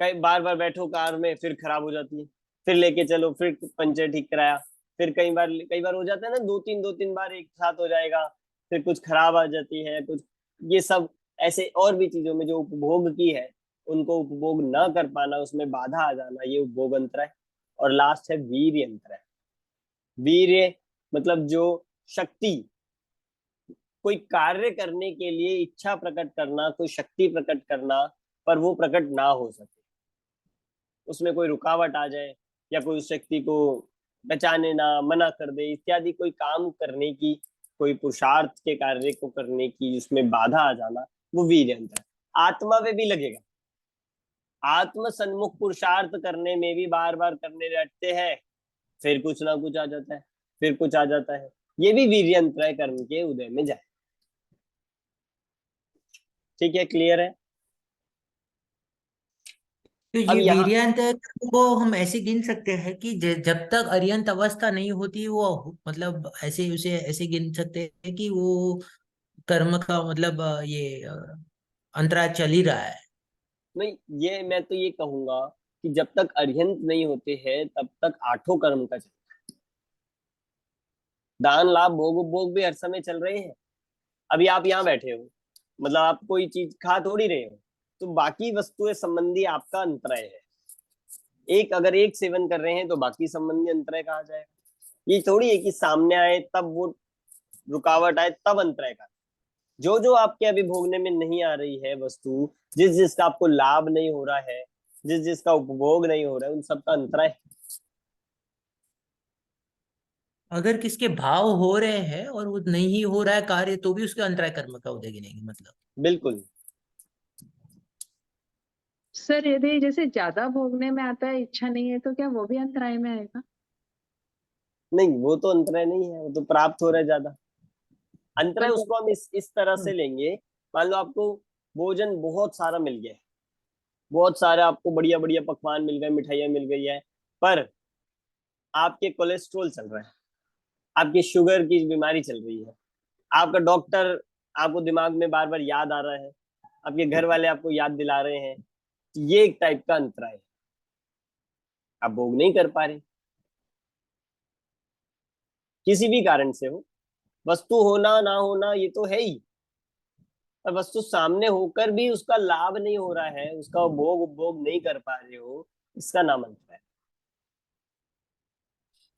कई बार बार बैठो कार में, फिर खराब हो जाती है, फिर लेके चलो, फिर पंचर ठीक कराया, फिर कई बार हो जाता है ना, दो तीन बार एक साथ हो जाएगा, फिर कुछ खराब आ जाती है कुछ। ये सब ऐसे और भी चीजों में जो उपभोग की है, उनको उपभोग न कर पाना, उसमें बाधा आ जाना, ये उपभोग अंतराय। और लास्ट है वीर्य अंतराय। वीर्य मतलब जो शक्ति, कोई कार्य करने के लिए इच्छा प्रकट करना, कोई शक्ति प्रकट करना, पर वो प्रकट ना हो सके, उसमें कोई रुकावट आ जाए, या कोई उस शक्ति को बचाने ना, मना कर दे, इत्यादि कोई काम करने की, कोई पुरुषार्थ के कार्य को करने की जिसमें बाधा आ जाना, वो वीर्य अंतर है। आत्मा में भी लगेगा, आत्म सन्मुख पुरुषार्थ करने में भी बार बार करने रहते हैं, फिर कुछ ना कुछ आ जाता है, फिर कुछ आ जाता है, ये भी वीर्य अंतराय कर्म के उदय में जाए। ठीक है, क्लियर है। तो अब ये यहाँ वीर्यांत को हम ऐसे गिन सकते हैं कि जब तक अर्यंत अवस्था नहीं होती वो मतलब ऐसे उसे ऐसे गिन सकते हैं कि वो कर्म का मतलब ये अंतराय चल ही रहा है। नहीं, ये मैं तो ये कहूंगा कि जब तक अरिहंत नहीं होते हैं तब तक आठों कर्म का चल, दान लाभ भोग उपभोग भी हर समय चल रहे हैं। अभी आप यहाँ बैठे हो, मतलब आप कोई चीज खा थोड़ी रहे हो, तो बाकी वस्तुएं संबंधी आपका अंतराय है। एक अगर एक सेवन कर रहे हैं तो बाकी संबंधी अंतराय कहा जाएगा। ये थोड़ी है कि सामने आए तब वो रुकावट आए तब अंतराय का। जो जो आपके अभी भोगने में नहीं आ रही है वस्तु, जिस जिसका आपको लाभ नहीं हो रहा है, जिस जिसका उपभोग नहीं हो रहा है, उन सबका अंतराय है। अगर किसके भाव हो रहे हैं और वो नहीं हो रहा है कार्य तो भी उसके अंतराय कर्म का उदय गिनेंगे मतलब। बिल्कुल। सर यदि जैसे ज्यादा भोगने में आता है, इच्छा नहीं है, तो क्या वो भी अंतराय में आएगा? नहीं, वो तो अंतराय नहीं है, वो तो प्राप्त हो रहा है ज्यादा। अंतराय पर उसको हम इस तरह से हम्म, लेंगे, मान लो आपको भोजन बहुत सारा मिल गया है, बहुत सारा आपको बढ़िया बढ़िया पकवान मिल गए, मिठाइयाँ मिल गई है, पर आपके कोलेस्ट्रोल चल रहा है, आपकी शुगर की बीमारी चल रही है, आपका डॉक्टर आपको दिमाग में बार बार याद आ रहा है, आपके घर वाले आपको याद दिला रहे हैं, ये एक टाइप का अंतराय है। आप भोग नहीं कर पा रहे, किसी भी कारण से हो, वस्तु होना ना होना ये तो है ही, और वस्तु सामने होकर भी उसका लाभ नहीं हो रहा है, उसका उपभोग नहीं कर पा रहे हो, इसका नाम अंतर है।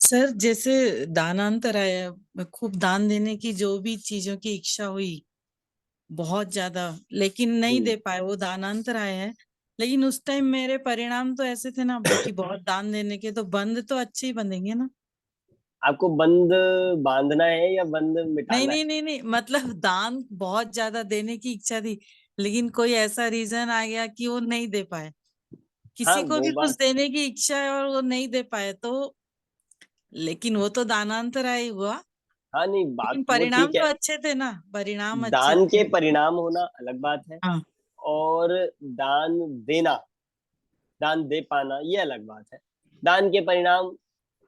सर जैसे दानांतर आया, खूब दान देने की जो भी चीजों की इच्छा हुई बहुत ज्यादा, लेकिन नहीं दे पाए, वो दानांतर आया है। लेकिन उस टाइम मेरे परिणाम तो ऐसे थे ना कि बहुत दान देने के, तो बंद तो अच्छे ही बंधेंगे ना। आपको बंद बांधना है या बंद नहीं मिटाना नहीं है? नहीं नहीं, मतलब दान बहुत ज्यादा देने की इच्छा थी, लेकिन कोई ऐसा रीजन आ गया कि वो नहीं दे पाए। हाँ किसी को वो भी कुछ बात, देने की इच्छा है और वो नहीं दे पाए तो, लेकिन वो तो दानांतर ही हुआ। हाँ नहीं बात लेकिन वो परिणाम ठीक तो है, अच्छे थे ना, परिणाम अच्छे दान थे। के परिणाम होना अलग बात है, हाँ। और दान देना, दान दे पाना ये अलग बात है। दान के परिणाम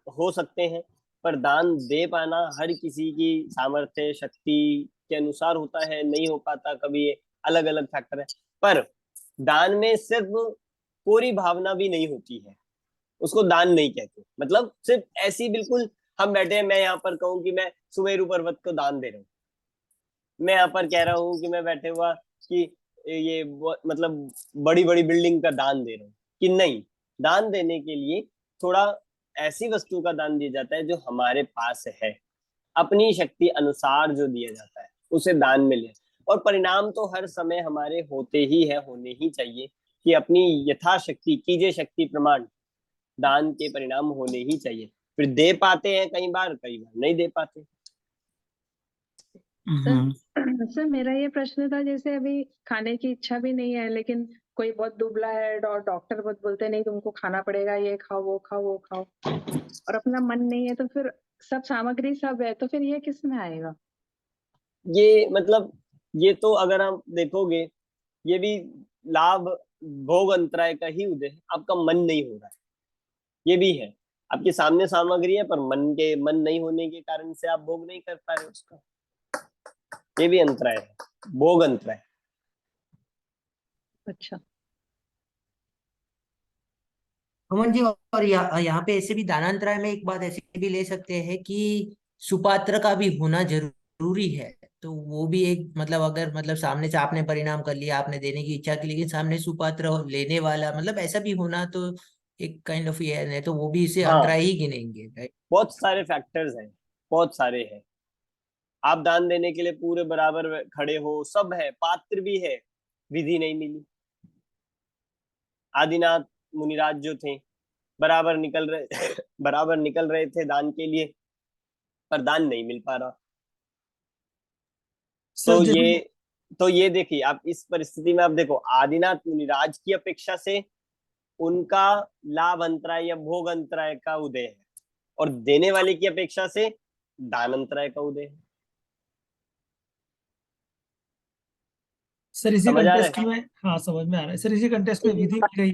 हो सकते हैं, पर दान दे पाना हर किसी की सामर्थ्य शक्ति के अनुसार होता है, नहीं हो पाता कभी, अलग अलग फैक्टर है। पर दान में सिर्फ कोरी भावना भी नहीं होती है, उसको दान नहीं कहते। मतलब सिर्फ ऐसी बिल्कुल हम बैठे हैं, मैं यहाँ पर कहूँ कि मैं सुमेरु पर्वत को दान दे रहा हूँ, मैं यहाँ पर कह रहा हूँ कि मैं बैठे हुआ कि ये मतलब बड़ी बड़ी बिल्डिंग का दान दे रहा हूँ, कि नहीं। दान देने के लिए थोड़ा ऐसी वस्तु का दान दिया जाता है जो हमारे पास है, अपनी शक्ति अनुसार जो दिया जाता है उसे दान में ले। और परिणाम तो हर समय हमारे होते ही है, होने ही चाहिए, कि अपनी यथाशक्ति कीजिए शक्ति प्रमाण, दान के परिणाम होने ही चाहिए। फिर दे पाते हैं कई बार नहीं दे पाते। सर सर मेरा ये प्रश्न था, जैसे अभी खाने की इच्छा भी नहीं है, लेकिन कोई बहुत दुबला है और डॉक्टर बहुत बोलते हैं नहीं तुमको खाना पड़ेगा, ये खाओ वो खाओ वो खाओ, और अपना मन नहीं है, तो फिर सब सामग्री सब है, तो फिर ये किस में आएगा? ये मतलब, ये तो अगर आप देखोगे, ये भी लाभ भोग अंतराय का ही उदय है। आपका मन नहीं हो रहा है, ये भी है। आपके सामने सामग्री है, पर मन नहीं होने के कारण से आप भोग नहीं कर पा रहे उसका, ये भी अंतराय है, भोग अंतराय। अच्छा। अमन जी, और यहाँ पे ऐसे भी दानांतराय में एक बात ऐसी भी ले सकते हैं कि सुपात्र का भी होना जरूरी है। तो वो भी एक मतलब, अगर मतलब सामने से आपने परिणाम कर लिया, आपने देने की इच्छा की, लेकिन सामने सुपात्र लेने वाला मतलब ऐसा भी होना तो एक काइंड ऑफ ये है, तो वो भी इसे हाँ अंतराय ही गिनेंगे, right? बहुत सारे फैक्टर्स हैं, बहुत सारे हैं। आप दान देने के लिए पूरे बराबर खड़े हो, सब है, पात्र भी है, विधि नहीं मिली। आदिनाथ मुनिराज जो थे, बराबर निकल रहे बराबर निकल रहे थे दान के लिए, पर दान नहीं मिल पा रहा। सर तो जैसे ये देखिए, आप इस परिस्थिति में आप देखो, आदिनाथ मुनिराज की अपेक्षा से उनका लाभ अंतराय या भोग अंतराय का उदय है, और देने वाले की अपेक्षा से दान अंतराय का उदय है। सर इसी समझ आ रहा कंटेस्ट है? में, हाँ समझ में आ रहा है सर, इसी कंटेस्ट में विधि मिल गई,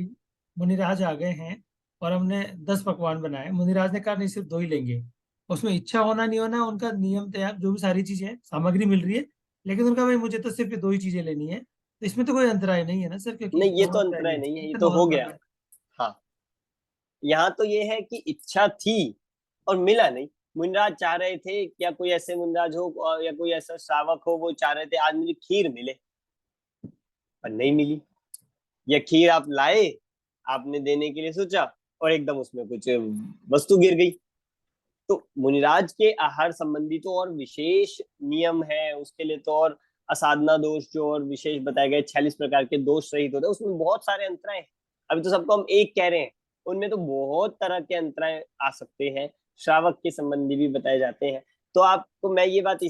मुनिराज आ गए हैं और हमने 10 पकवान बनाए, मुनिराज ने कहा नहीं सिर्फ 2 ही लेंगे। उसमें इच्छा होना नहीं होना उनका नियम तैयार, जो भी सारी चीजें हैं, सामग्री मिल रही है, लेकिन उनका भाई मुझे तो सिर्फ 2 ही चीजें लेनी है, तो इसमें तो कोई अंतराय नहीं है ना सर, क्योंकि नहीं ये तो दोनों अंतराय चाहिए, नहीं है, ये तो दोनों हो कर गया। रहे हैं। हाँ, यहाँ तो ये है कि इच्छा थी और मिला नहीं। मुनिराज चाह रहे थे, या कोई ऐसे मुनिराज हो या कोई ऐसा श्रावक हो, वो चाह रहे थे आज मुझे खीर मिले, पर नहीं मिली। या खीर आप लाए, आपने देने के लिए सोचा, और एकदम उसमें कुछ वस्तु गिर गई। तो मुनिराज के आहार संबंधी तो और विशेष नियम है, उसके लिए तो और असाधना दोष जो और विशेष बताए गए, 46 प्रकार के दोष रहित होते हैं, उसमें बहुत सारे अंतराय हैं। अभी तो सबको हम एक कह रहे हैं, उनमें तो बहुत तरह के अंतराय आ सकते हैं, श्रावक के संबंधी भी बताए जाते हैं। तो आपको मैं ये बात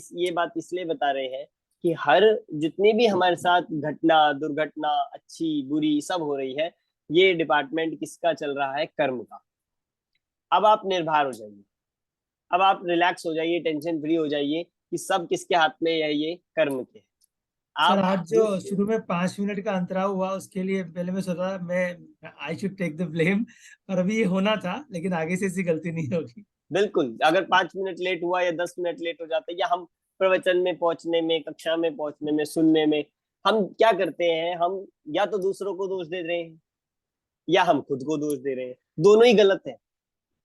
इसलिए बता रहे हैं कि हर जितनी भी हमारे साथ घटना दुर्घटना अच्छी बुरी सब हो रही है, ये डिपार्टमेंट किसका चल रहा है? कर्म का। अब आप निर्भर हो जाइए, अब आप रिलैक्स हो जाइए, टेंशन फ्री हो जाइए कि सब किसके हाथ में है, ये कर्म के। सर आप आज जो जिस शुरू में 5 मिनट का अंतराव हुआ, उसके लिए पहले मैं सोचा मैं I should take the blame, और अभी ये होना था, लेकिन आगे से ऐसी गलती नहीं होगी। बिल्कुल, अगर 5 मिनट लेट हुआ या 10 मिनट लेट हो जाता है, या हम प्रवचन में पहुंचने में, कक्षा में पहुंचने में, सुनने में, हम क्या करते हैं, हम या तो दूसरों को दोष दे रहे हैं या हम खुद को दोष दे रहे हैं, दोनों ही गलत है।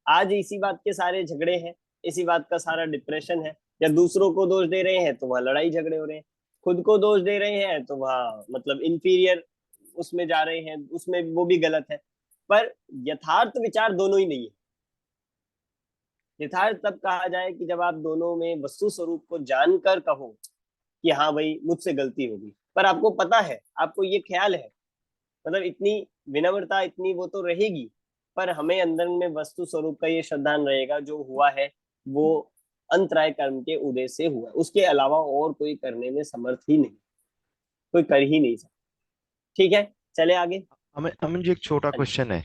आज इसी बात के सारे झगड़े हैं, इसी बात का सारा डिप्रेशन है, या दूसरों को दोष दे रहे हैं तो वहां लड़ाई झगड़े हो रहे हैं। खुद को दोष दे रहे हैं तो वहाँ मतलब इंफीरियर उसमें जा रहे हैं, उसमें वो भी गलत है। पर यथार्थ विचार दोनों ही नहीं है। यथार्थ तब कहा जाए कि जब आप दोनों में वस्तु स्वरूप को जानकर कहो कि हाँ भाई मुझसे गलती होगी, पर आपको पता है, आपको ये ख्याल है, मतलब इतनी विनम्रता, इतनी वो तो रहेगी, पर हमें अंदर में वस्तु स्वरूप का ये श्रद्धान रहेगा जो हुआ है वो अंतराय कर्म के उदय से हुआ, उसके अलावा और कोई करने में समर्थ ही नहीं, कोई कर ही नहीं सकता। ठीक है, चले आगे। हमें हमें जो एक छोटा हाँ जी। क्वेश्चन है,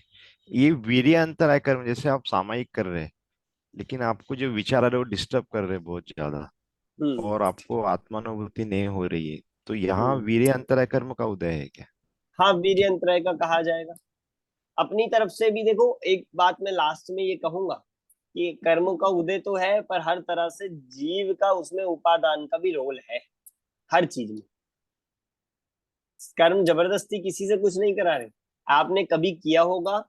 ये वीर्य अंतराय कर्म जैसे आप सामायिक कर रहे हैं, लेकिन आपको जो विचार आ रहे हैं वो डिस्टर्ब कर रहे हैं बहुत ज्यादा, हम्म और आपको आत्मानुभूति नहीं हो रही है, तो यहाँ हम्म। वीर्य अंतराय कर्म का उदय है क्या? हाँ, वीर्य अंतराय का कहा जाएगा। अपनी तरफ से भी देखो, एक बात मैं लास्ट में ये कहूंगा कि कर्म का उदय तो है, पर हर तरह से जीव का उसमें उपादान का भी रोल है हर चीज में। कर्म जबरदस्ती किसी से कुछ नहीं करा रहे, आपने कभी किया होगा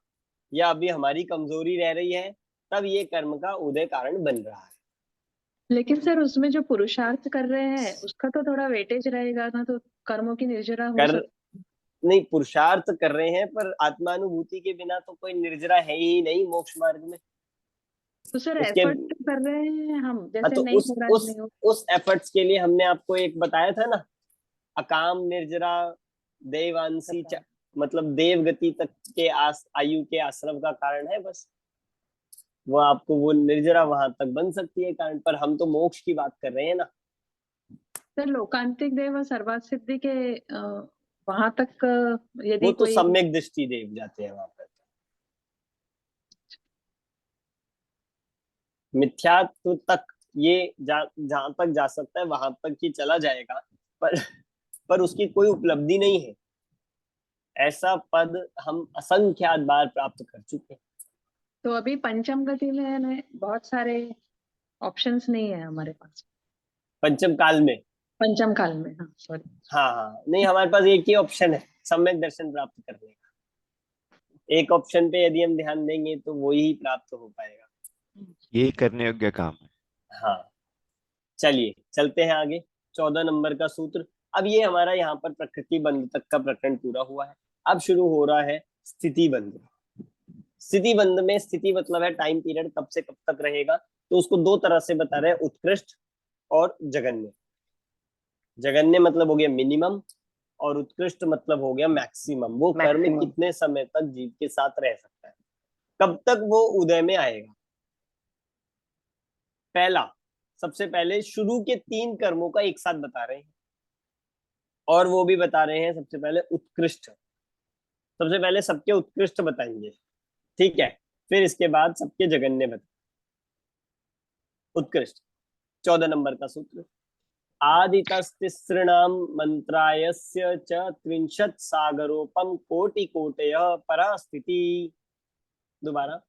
या अभी हमारी कमजोरी रह रही है, तब ये कर्म का उदय कारण बन रहा है। लेकिन सर उसमें जो पुरुषार्थ कर रहे हैं उसका तो थोड़ा वेटेज रहेगा ना, तो कर्मों की निर्जरा हो कर सकती। नहीं, पुरुषार्थ कर रहे हैं, पर आत्मानुभूति के बिना तो कोई निर्जरा है ही नहीं मोक्ष मार्ग में। तो सर उसके एफर्ट कर रहे हैं हम, हाँ, जैसे तो नहीं उस हो रहा है उस नहीं हो। उस एफर्ट्स के लिए हमने आपको एक बताया था ना, अकाम निर्जरा देवांशी मतलब देव गति तक के आयु के आश्रम का कारण है बस। वो आपको वो निर्जरा वहां तक बन सकती है कारण, पर हम तो मोक्ष की बात कर रहे हैं ना। सर लोकांतिक देव और सर्वार्थ सिद्धि के वहां तक वो यदि तो कोई सम्यक दृष्टि देव जाते हैं वहां पर। मिथ्यात्व तक ये जहां तक जा सकता है वहां तक ही चला जाएगा, पर उसकी कोई उपलब्धि नहीं है। ऐसा पद हम असंख्यात बार प्राप्त कर चुके हैं। तो अभी पंचम गति में है ना, बहुत सारे ऑप्शंस नहीं है हमारे पास पंचम काल में। पंचम काल में। हाँ सॉरी। हाँ हाँ, नहीं, हमारे पास एक ही ऑप्शन है सम्यक दर्शन प्राप्त करने का। एक ऑप्शन पे यदि हम ध्यान देंगे तो वो ही प्राप्त हो पाएगा। ये करने योग्य काम है। हाँ, चलिए चलते हैं आगे। 14 नंबर का सूत्र। अब ये हमारा यहाँ पर प्रकृति बंध तक का प्रकरण पूरा हुआ है। अब शुरू हो रहा है स्थिति बंध। स्थिति बंध में स्थिति मतलब है टाइम पीरियड, कब से कब तक रहेगा, तो उसको दो तरह से बता रहे हैं, उत्कृष्ट और जघन्य। जघन्य मतलब हो गया मिनिमम, और उत्कृष्ट मतलब हो गया मैक्सिमम। वो कर्म मैक्सिमम। कितने समय तक जीव के साथ रह सकता है, कब तक वो उदय में आएगा। पहला, सबसे पहले शुरू के 3 कर्मों का एक साथ बता रहे हैं, और वो भी बता रहे हैं सबसे पहले उत्कृष्ट। सबसे पहले सबके उत्कृष्ट बताएंगे, ठीक है, फिर इसके बाद सबके जघन्य बताएंगे। उत्कृष्ट 14 नंबर का सूत्र। आदितस्तिसृणाम मंत्रायस्य च त्रिंशत् सागरोपम कोटि कोटयः परास्थिति। दोबारा,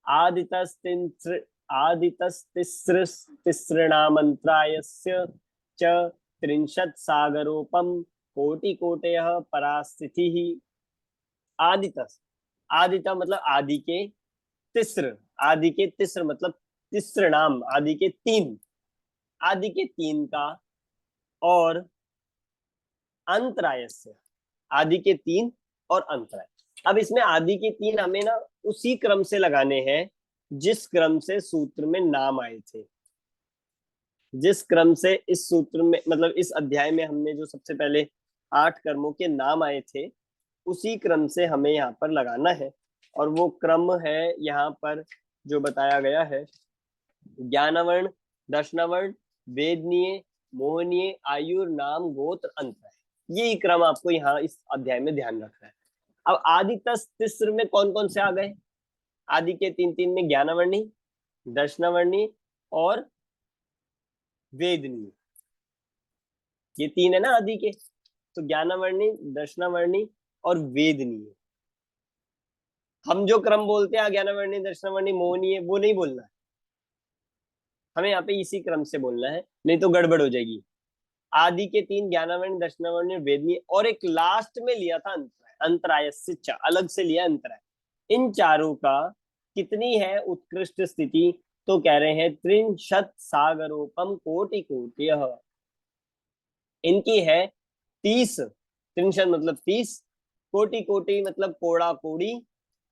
आदितस्तिसृणामन्त्रायस्य च त्रिंशत् सागरोपम कोटि कोटयः परास्थितिः। आदितस, आदिता मतलब आदि के, तिस्र, आदि के तिस्र मतलब तिसृणाम, आदि के 3, आदि के 3 का, और अंतरायस्य, आदि के 3 और अंतराय। अब इसमें आदि के 3 हमें ना उसी क्रम से लगाने हैं जिस क्रम से सूत्र में नाम आए थे। जिस क्रम से इस सूत्र में मतलब इस अध्याय में हमने जो सबसे पहले 8 कर्मों के नाम आए थे, उसी क्रम से हमें यहाँ पर लगाना है। और वो क्रम है यहाँ पर जो बताया गया है, ज्ञानवर्ण, दर्शनवर्ण, वेदनीय, मोहनीय, आयुर, नाम, गोत्र, अंतर। यही क्रम आपको यहाँ इस अध्याय में ध्यान रखना है। अब आदि तिस्र में कौन कौन से आ गए? आदि के 3 में ज्ञानवर्णी, दर्शनवर्णी और वेदनीय, ये 3 है ना आदि के। तो ज्ञानवर्णी, दर्शनवर्णी और वेदनीय। हम जो क्रम बोलते हैं ज्ञानवर्णी, दर्शनवर्णी, मोहनीय, वो नहीं बोलना है हमें, यहाँ पे इसी क्रम से बोलना है, नहीं तो गड़बड़ हो जाएगी। आदि के 3 ज्ञानवर्ण, दर्शनवर्ण, वेदनीय, और एक लास्ट में लिया था अंतराय, अंतराय से अलग से लिया अंतराय। इन चारों का कितनी है उत्कृष्ट स्थिति? तो कह रहे हैं त्रिंशत् सागरोपम कोटि कोटि। इनकी है 30, त्रिंशत मतलब 30, कोटि कोटि मतलब कोड़ा कोड़ी,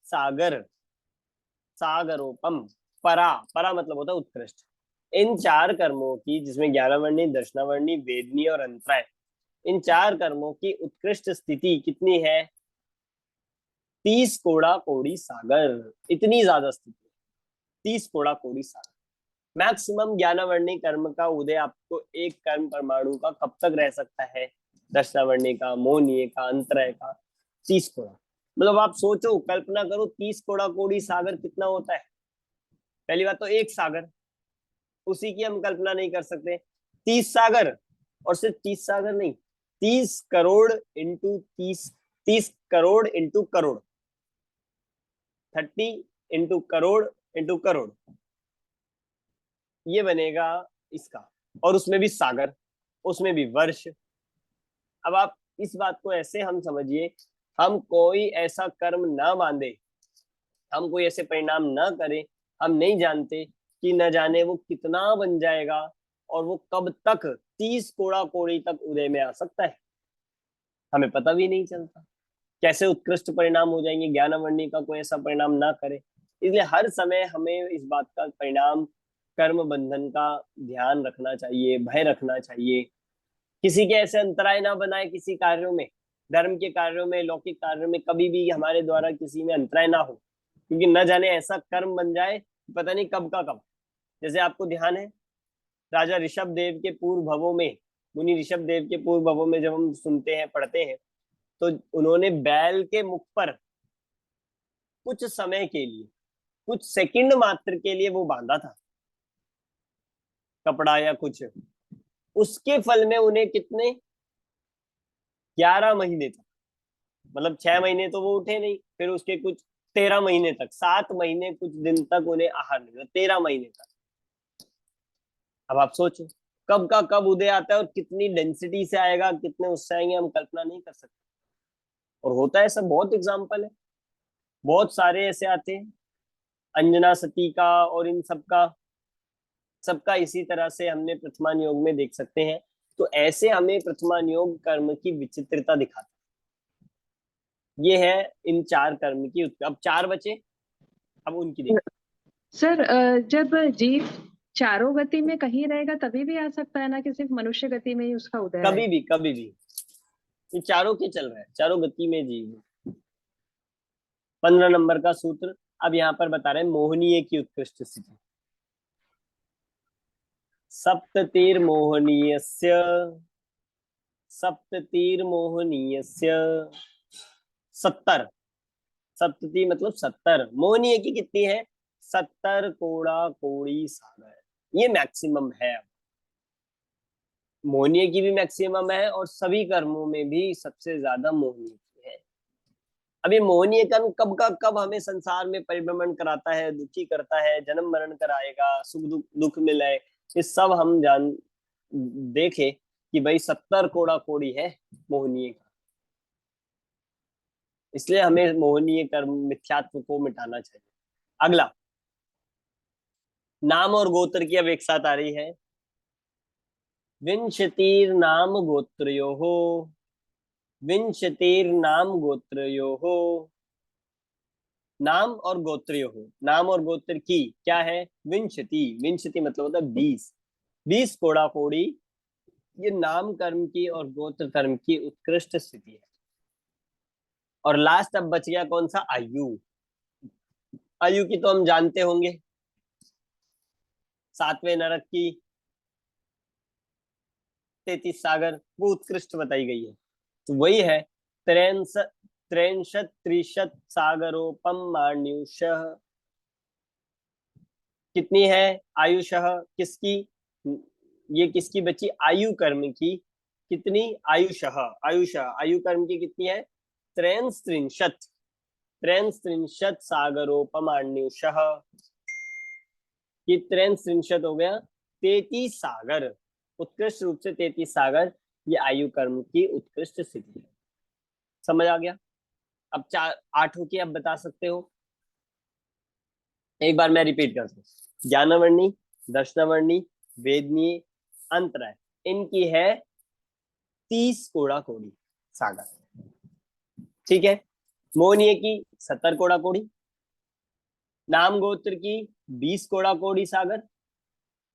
सागर सागरोपम, परा परा मतलब होता है उत्कृष्ट। इन चार कर्मों की, जिसमें ज्ञानावर्णी, दर्शनावर्णी, वेदनी और अंतराय, इन चार कर्मों की उत्कृष्ट स्थिति कितनी है? 30 कोड़ा कोड़ी सागर, इतनी ज्यादा स्थिति, 30 कोड़ा कोड़ी सागर। मैक्सिमम ज्ञानावर्णी कर्म का उदय आपको एक कर्म परमाणु का कब तक रह सकता है? दर्शनावर्णी का, मोहनीय का, अंतराय का, 30 कोड़ा। मतलब आप सोचो, कल्पना करो, 30 कोड़ा कोड़ी सागर कितना होता है। पहली बात तो एक सागर, उसी की हम कल्पना नहीं कर सकते। 30 सागर, और सिर्फ 30 सागर नहीं, 30 crore into 30, 30 crore into crore, 30 into crore into crore, ये बनेगा इसका। और उसमें भी सागर, उसमें भी वर्ष। अब आप इस बात को ऐसे हम समझिए, हम कोई ऐसा कर्म ना बांधे, हम कोई ऐसे परिणाम ना करें, हम नहीं जानते कि न जाने वो कितना बन जाएगा और वो कब तक 30 कोड़ा कोड़ी तक उदय में आ सकता है, हमें पता भी नहीं चलता। कैसे उत्कृष्ट परिणाम हो जाएंगे, ज्ञानावर्णी का कोई ऐसा परिणाम ना करे। इसलिए हर समय हमें इस बात का परिणाम, कर्म बंधन का ध्यान रखना चाहिए, भय रखना चाहिए। किसी के ऐसे अंतराय ना बनाए किसी कार्यों में, धर्म के कार्यों में, लौकिक कार्यों में, कभी भी हमारे द्वारा किसी में अंतराय ना हो, क्योंकि न जाने ऐसा कर्म बन जाए, पता नहीं कब का कब। जैसे आपको ध्यान है, राजा ऋषभ देव के पूर्व भवों में, मुनि ऋषभ देव के पूर्व भवों में जब हम सुनते हैं, पढ़ते हैं, तो उन्होंने बैल के मुख पर कुछ समय के लिए, कुछ सेकंड मात्र के लिए वो बांधा था कपड़ा या कुछ। उसके फल में उन्हें कितने, 11 महीने तक, मतलब 6 महीने तो वो उठे नहीं, फिर उसके कुछ 13 महीने तक, 7 महीने कुछ दिन तक उन्हें आहार नहीं मिला, 13 महीने तक। अब आप सोचो, कब का कब उदय आता है और कितनी डेंसिटी से आएगा, कितने उससे आएंगे, हम कल्पना नहीं कर सकते। और होता है, सब बहुत एग्जाम्पल है, बहुत सारे ऐसे आते हैं, अंजना सती का और इन सबका इसी तरह से हमने प्रथमान योग में देख सकते हैं। तो ऐसे हमें प्रथमान योग कर्म की विचित्रता दिखाता है। ये है इन चार कर्म की अब 4 बचे, अब उनकी देखिए। सर जब जीव चारों गति में कहीं रहेगा तभी भी आ सकता है ना, कि सिर्फ मनुष्य गति में ही उसका उदय है? कभी भी ये चारों के चल रहा है, चारों गति में जीव। 15 नंबर का सूत्र अब यहाँ पर बता रहे हैं, मोहनीय की उत्कृष्ट स्थिति। सप्ततिर्मोहनीयस्य, सप्ततिर्मोहनीयस्य 70, सप्तति मतलब 70, मोहनीय की कितनी है? 70 कोड़ा कोड़ी सागर, ये मैक्सिमम है। मोहनीय की भी मैक्सिमम है और सभी कर्मों में भी सबसे ज्यादा मोहनीय की है। अब ये मोहनीय कर्म कब का कब हमें संसार में परिभ्रमण कराता है, दुखी करता है, जन्म मरण कराएगा, सुख दुख मिले, ये सब हम जान देखे कि भाई 70 कोड़ा कोड़ी है मोहनीय का। इसलिए हमें मोहनीय कर्म, मिथ्यात्व को मिटाना चाहिए। अगला, नाम और गोत्र की अब एक साथ आ रही है। विंशतिर्नाम गोत्रयोः, विंशतिर्नाम गोत्रयोः, नाम और गोत्रयोः, नाम और गोत्र की क्या है? विंशति, विंशति मतलब होता है 20, 20 कोड़ा कोड़ी, ये नाम कर्म की और गोत्र कर्म की उत्कृष्ट स्थिति है। और लास्ट अब बच गया कौन सा? आयु। आयु की तो हम जानते होंगे, 7वें नरक की 33 सागर, वो उत्कृष्ट बताई गई है। तो वही है, 63 त्रिशत सागरोपम मान्युषः। कितनी है आयुषः? किसकी? ये किसकी बची? आयु कर्म की। कितनी? आयुषः, आयुषः, आयु कर्म की कितनी है? 63, 63 सागरोपमान्युषः। ये 63 हो गया 33 सागर, उत्कृष्ट रूप से 33 सागर, ये आयु कर्म की उत्कृष्ट स्थिति है। समझ आ गया? अब 8 की अब बता सकते हो। एक बार मैं रिपीट करता हूँ, ज्ञानावर्णी, दर्शनावर्णी, वेदनीय, अंतराय, इनकी है 30 कोड़ा कोड़ी सागर। ठीक है, मोहनीय की 70 कोड़ा कोड़ी, नाम गोत्र की 20 कोड़ा कोड़ी सागर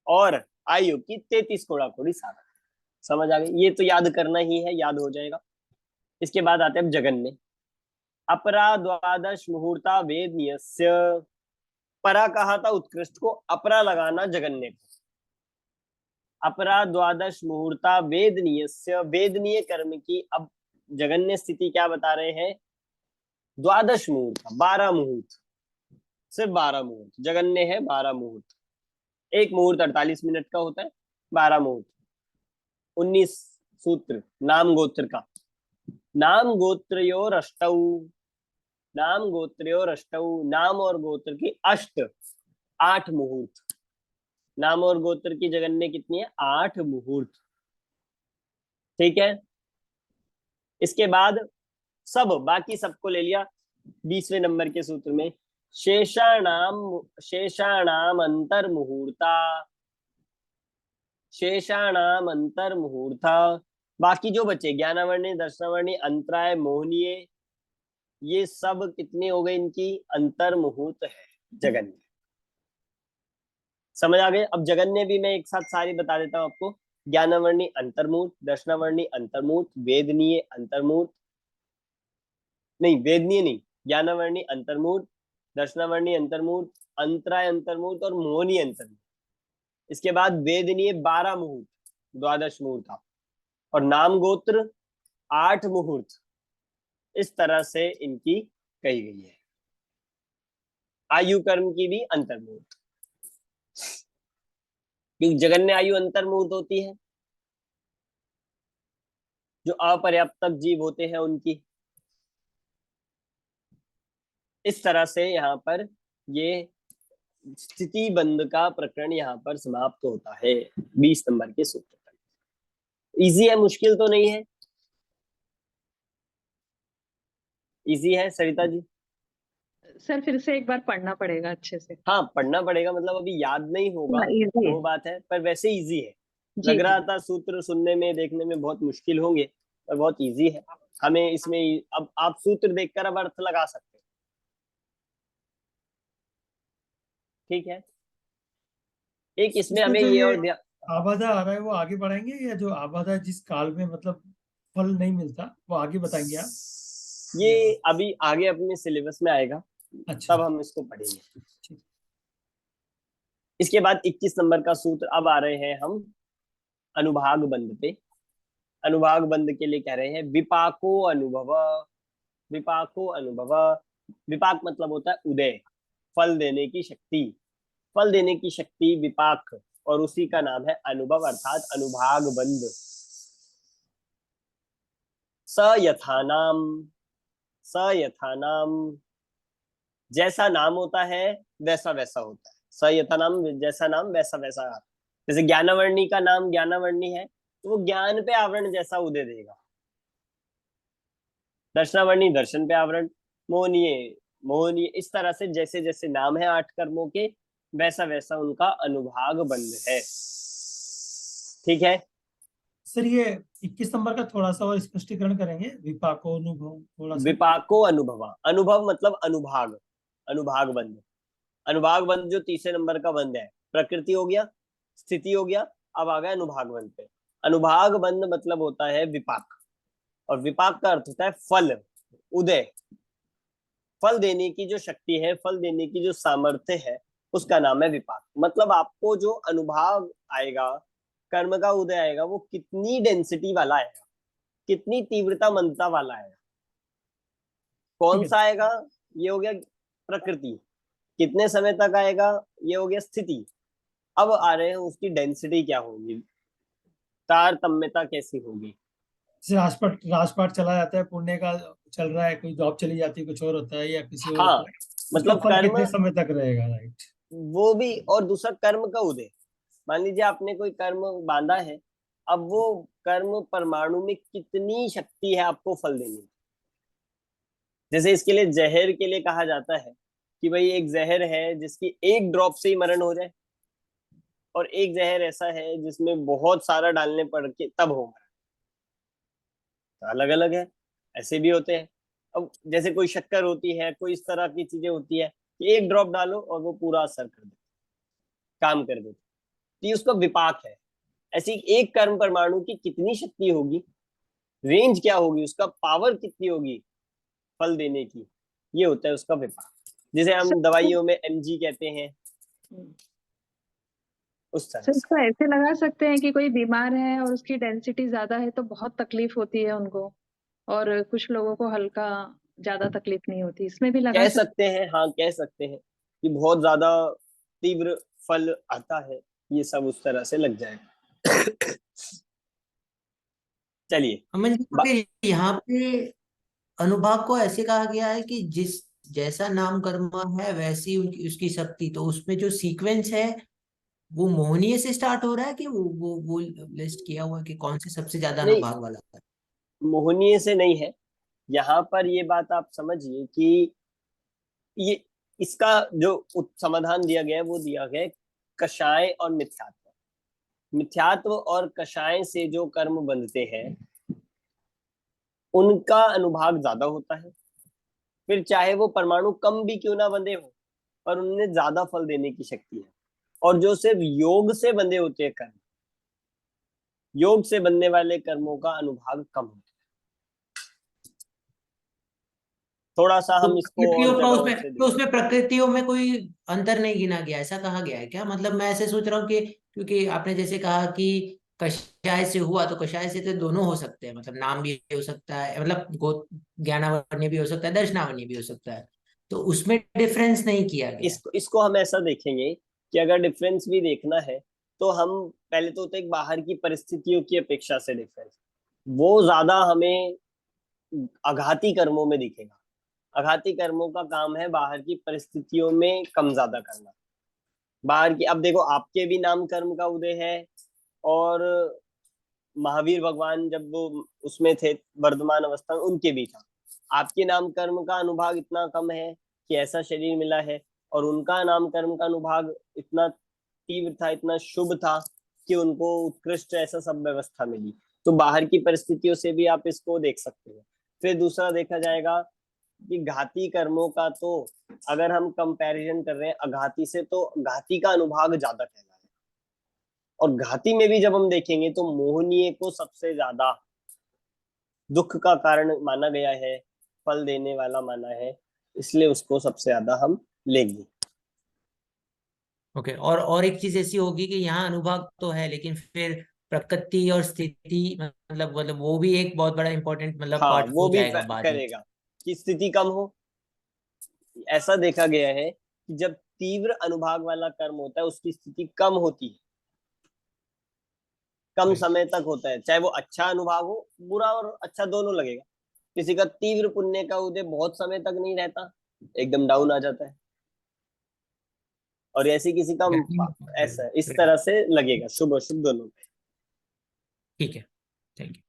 और आयु की 33 कोड़ा कोड़ी सागर। समझ आ गई? ये तो याद करना ही है, याद हो जाएगा। इसके बाद आते हैं जगन्य। अपरा द्वादश मुहूर्ता वेद नियस्य। परा कहा था उत्कृष्ट को, अपरा लगाना जगन्य को। अपरा द्वादश मुहूर्ता वेदनीयस्य, वेदनीय कर्म की। अब जगन्य स्थिति क्या बता रहे हैं? द्वादश मुहूर्त, 12 मुहूर्त, सिर्फ 12 मुहूर्त। जगन्य है 12 मुहूर्त। एक मुहूर्त 48 मिनट का होता है, 12 मुहूर्त। 19 सूत्र नाम गोत्र का। नाम गोत्रयोर अष्टौ, नाम गोत्रयोर अष्टौ, नाम और गोत्र की 8 मुहूर्त। नाम और गोत्र की जगन्य कितनी है? 8 मुहूर्त। ठीक है, इसके बाद सब बाकी सबको ले लिया 20वें नंबर के सूत्र में। शेषाणाम अंतर मुहूर्ता, शेषाणाम अंतर मुहूर्ता। बाकी जो बचे ज्ञानावर्णी, दर्शनावर्णी, अंतराय, मोहनीय, ये सब कितने हो गए? इनकी अंतर मुहूर्त है जगन्य। समझ आ गए? अब जगन्य भी मैं एक साथ सारी बता देता हूं आपको। ज्ञानावर्णी अंतर्मूर्त, दर्शनावर्णी अंतर्मूर्त, वेदनीय अंतर्मूर्त, नहीं वेदनीय नहीं, ज्ञानावर्णी अंतर्मूर्त, दर्शनावर्णी अंतर्मूर्त, अंतराय अंतर्मूर्त और मोहनीय अंतर्मूर्त। इसके बाद वेदनीय 12 मुहूर्त, द्वादश मुहूर्त का, और नाम गोत्र 8 मुहूर्त। इस तरह से इनकी कही गई है। आयु कर्म की भी अंतर्मूर्त, क्योंकि जगन्य आयु अंतर्मूर्त होती है। जो अपर्याप्त जीव होते हैं उनकी। इस तरह से यहाँ पर ये स्थिति बंध का प्रकरण यहाँ पर समाप्त होता है 20 नंबर के सूत्र तक। इजी है, मुश्किल तो नहीं है? इजी है सरिता जी? सर फिर से एक बार पढ़ना पड़ेगा अच्छे से। हाँ पढ़ना पड़ेगा, मतलब अभी याद नहीं होगा हाँ, easy है। वो बात है, पर वैसे इजी है। जी लग रहा जी था सूत्र सुनने में देखने में बहुत मुश्किल होंगे, पर बहुत इजी है। हमें इसमें अब आप सूत्र देखकर अब अर्थ लगा सकते हैं। ठीक है, एक इसमें इसमें हमें जो ये ये और आबादा आ रहा है वो आगे बढ़ाएंगे, या जो आबादा जिस काल में मतलब फल नहीं मिलता वो आगे बताएंगे आप? ये अभी आगे अपने सिलेबस में आएगा, अच्छा तब हम इसको पढ़ेंगे। इसके बाद 21 नंबर का सूत्र अब आ रहे हैं हम अनुभाग बंध पे। अनुभाग बंध के लिए कह रहे हैं विपाको अनुभव। विपाको अनुभव, विपाक मतलब होता है उदय, फल देने की शक्ति। फल देने की शक्ति विपाक, और उसी का नाम है अनुभव अर्थात अनुभाग बंध। स यथानाम, स यथानाम, जैसा नाम होता है वैसा वैसा होता है। स यथानाम, जैसा नाम वैसा वैसा। जैसे ज्ञानावर्णी का नाम ज्ञानावर्णी है तो वो ज्ञान पे आवरण जैसा उदय देगा। दर्शनावर्णी दर्शन पे आवरण, मोहनीय मोहनीय। इस तरह से जैसे जैसे नाम है 8 कर्मों के, वैसा वैसा उनका अनुभाग बंध है। ठीक है, सर ये 21 नंबर का थोड़ा सा और स्पष्टीकरण करेंगे, विपाको अनुभव थोड़ा सा। विपाको अनुभव, अनुभव मतलब अनुभाग, अनुभाग बंध। अनुभाग बंध जो तीसरे नंबर का बंध है, प्रकृति हो गया, स्थिति हो गया, अब आ गया अनुभाग बंध पे। अनुभाग बंध मतलब होता है विपाक, और विपाक का अर्थ होता है फल, उदय। फल देने की जो शक्ति है, फल देने की जो सामर्थ्य है, उसका नाम है विपाक। मतलब आपको जो अनुभाग आएगा, कर्म का उदय आएगा, वो कितनी डेंसिटी वाला आएगा, कितनी तीव्रता मंदता वाला आएगा। कौन ठीक है। सा आएगा? ये हो गया प्रकृति। कितने समय तक आएगा? ये हो गया स्थिति। अब आ रहे हैं उसकी डेंसिटी क्या होगी, तारतम्यता कैसी होगी। जैसे राजपाट चला जाता है, पुण्य का चल रहा है, कोई जॉब चली जाती है, कुछ और होता है या किसी और हाँ, होता है, उसका मतलब फल कर्म, कितने समय तक रहेगा? राइट। वो भी, और दूसरा कर्म का उदय। मान लीजिए आपने कोई कर्म बांधा है, अब वो कर्म परमाणु में कितनी शक्ति है आपको फल देने की। जैसे इसके लिए जहर के लिए कहा जाता है कि भाई एक जहर है जिसकी एक ड्रॉप से ही मरण हो जाए, और एक जहर ऐसा है जिसमें बहुत सारा डालने पड़ के तब होगा। अलग अलग है, ऐसे भी होते हैं। अब जैसे कोई शक्कर होती है, कोई इस तरह की चीजें होती है कि एक ड्रॉप डालो और वो पूरा असर कर देती, काम कर देती, तो ये उसका विपाक है। ऐसी एक कर्म परमाणु की कितनी शक्ति होगी, रेंज क्या होगी, उसका पावर कितनी होगी फल देने की, ये होता है उसका विपाक। जैसे हम दवाइयों में mg कहते हैं, उस तरह सर से। इसको ऐसे लगा सकते हैं कि कोई बीमार है और उसकी डेंसिटी ज्यादा है तो बहुत तकलीफ होती है उनको, और कुछ लोगों को हल्का ज्यादा तकलीफ नहीं होती, इसमें भी लगा कह सकते सकते हैं, हाँ कह सकते हैं कि बहुत ज्यादा तीव्र फल आता है, ये सब उस तरह से लग जाएगा। चलिए अमन जी, बा- फिर यहाँ पे अनुभाग को ऐसे कहा गया है कि जिस जैसा नाम कर्म है वैसी उनकी उसकी शक्ति, तो उसमें जो सीक्वेंस है वो मोहनीय से स्टार्ट हो रहा है कि वो लिस्ट किया हुआ है कि कौन से सबसे ज्यादा नहीं, अनुभाग वाला है? मोहनीय से नहीं है। यहाँ पर ये बात आप समझिए कि ये इसका जो समाधान दिया गया है वो दिया गया है कषाय और मिथ्यात्व। मिथ्यात्व और कषाय से जो कर्म बनते हैं उनका अनुभाग ज्यादा होता है, फिर चाहे वो परमाणु कम भी क्यों ना बंधे हो, पर उनमें ज्यादा फल देने की शक्ति है। और जो सिर्फ योग से बंधे होते हैं कर्म, योग से बनने वाले कर्मों का अनुभाग कम होता है। थोड़ा सा तो हम इसको और प्रकृतियों का जगहों उसमें से तो देखें। उसमें प्रकृतियों में कोई अंतर नहीं गिना गया, ऐसा कहा गया है क्या? मतलब मैं ऐसे सोच रहा हूँ कि क्योंकि आपने जैसे कहा कि कषाय से हुआ, तो कषाय से तो दोनों हो सकते हैं, मतलब नाम भी हो सकता है, मतलब गो ज्ञानावर्ण भी हो सकता है, दर्शनावर्ण भी हो सकता है, तो उसमें डिफरेंस नहीं किया गया। इसको हम ऐसा देखेंगे कि अगर डिफरेंस भी देखना है तो हम पहले तो एक बाहर की परिस्थितियों की अपेक्षा से डिफरेंस, वो ज्यादा हमें आघाती कर्मों में दिखेगा। आघाती कर्मों का काम है बाहर की परिस्थितियों में कम ज्यादा करना। बाहर की, अब देखो आपके भी नाम कर्म का उदय है, और महावीर भगवान जब वो उसमें थे वर्धमान अवस्था में उनके भी था। आपके नाम कर्म का अनुभाग इतना कम है कि ऐसा शरीर मिला है, और उनका नाम कर्म का अनुभाग इतना तीव्र था, इतना शुभ था कि उनको उत्कृष्ट ऐसा सब व्यवस्था मिली। तो बाहर की परिस्थितियों से भी आप इसको देख सकते हैं। फिर दूसरा देखा जाएगा कि घाती कर्मों का, तो अगर हम कंपैरिजन कर रहे हैं अघाती से, तो घाती का अनुभाग ज्यादा कहलाएगा। और घाती में भी जब हम देखेंगे तो मोहनीय को सबसे ज्यादा दुख का कारण माना गया है, फल देने वाला माना है, इसलिए उसको सबसे ज्यादा हम लेंगे। ओके, और एक चीज ऐसी होगी कि यहाँ अनुभाग तो है, लेकिन फिर प्रकृति और स्थिति, मतलब वो भी एक बहुत बड़ा इंपॉर्टेंट मतलब हाँ पार्ट वो हो भी जाएगा बाद में। करेगा कि स्थिति कम हो। ऐसा देखा गया है कि जब तीव्र अनुभाग वाला कर्म होता है उसकी स्थिति कम होती है, कम राइट। समय तक होता है, चाहे वो अच्छा अनुभाग हो, बुरा और अच्छा दोनों लगेगा। किसी का तीव्र पुण्य का उदय बहुत समय तक नहीं रहता, एकदम डाउन आ जाता है, और ऐसे किसी का ऐसा इस तरह से लगेगा, शुभ अशुभ दोनों पे। ठीक है, थैंक यू।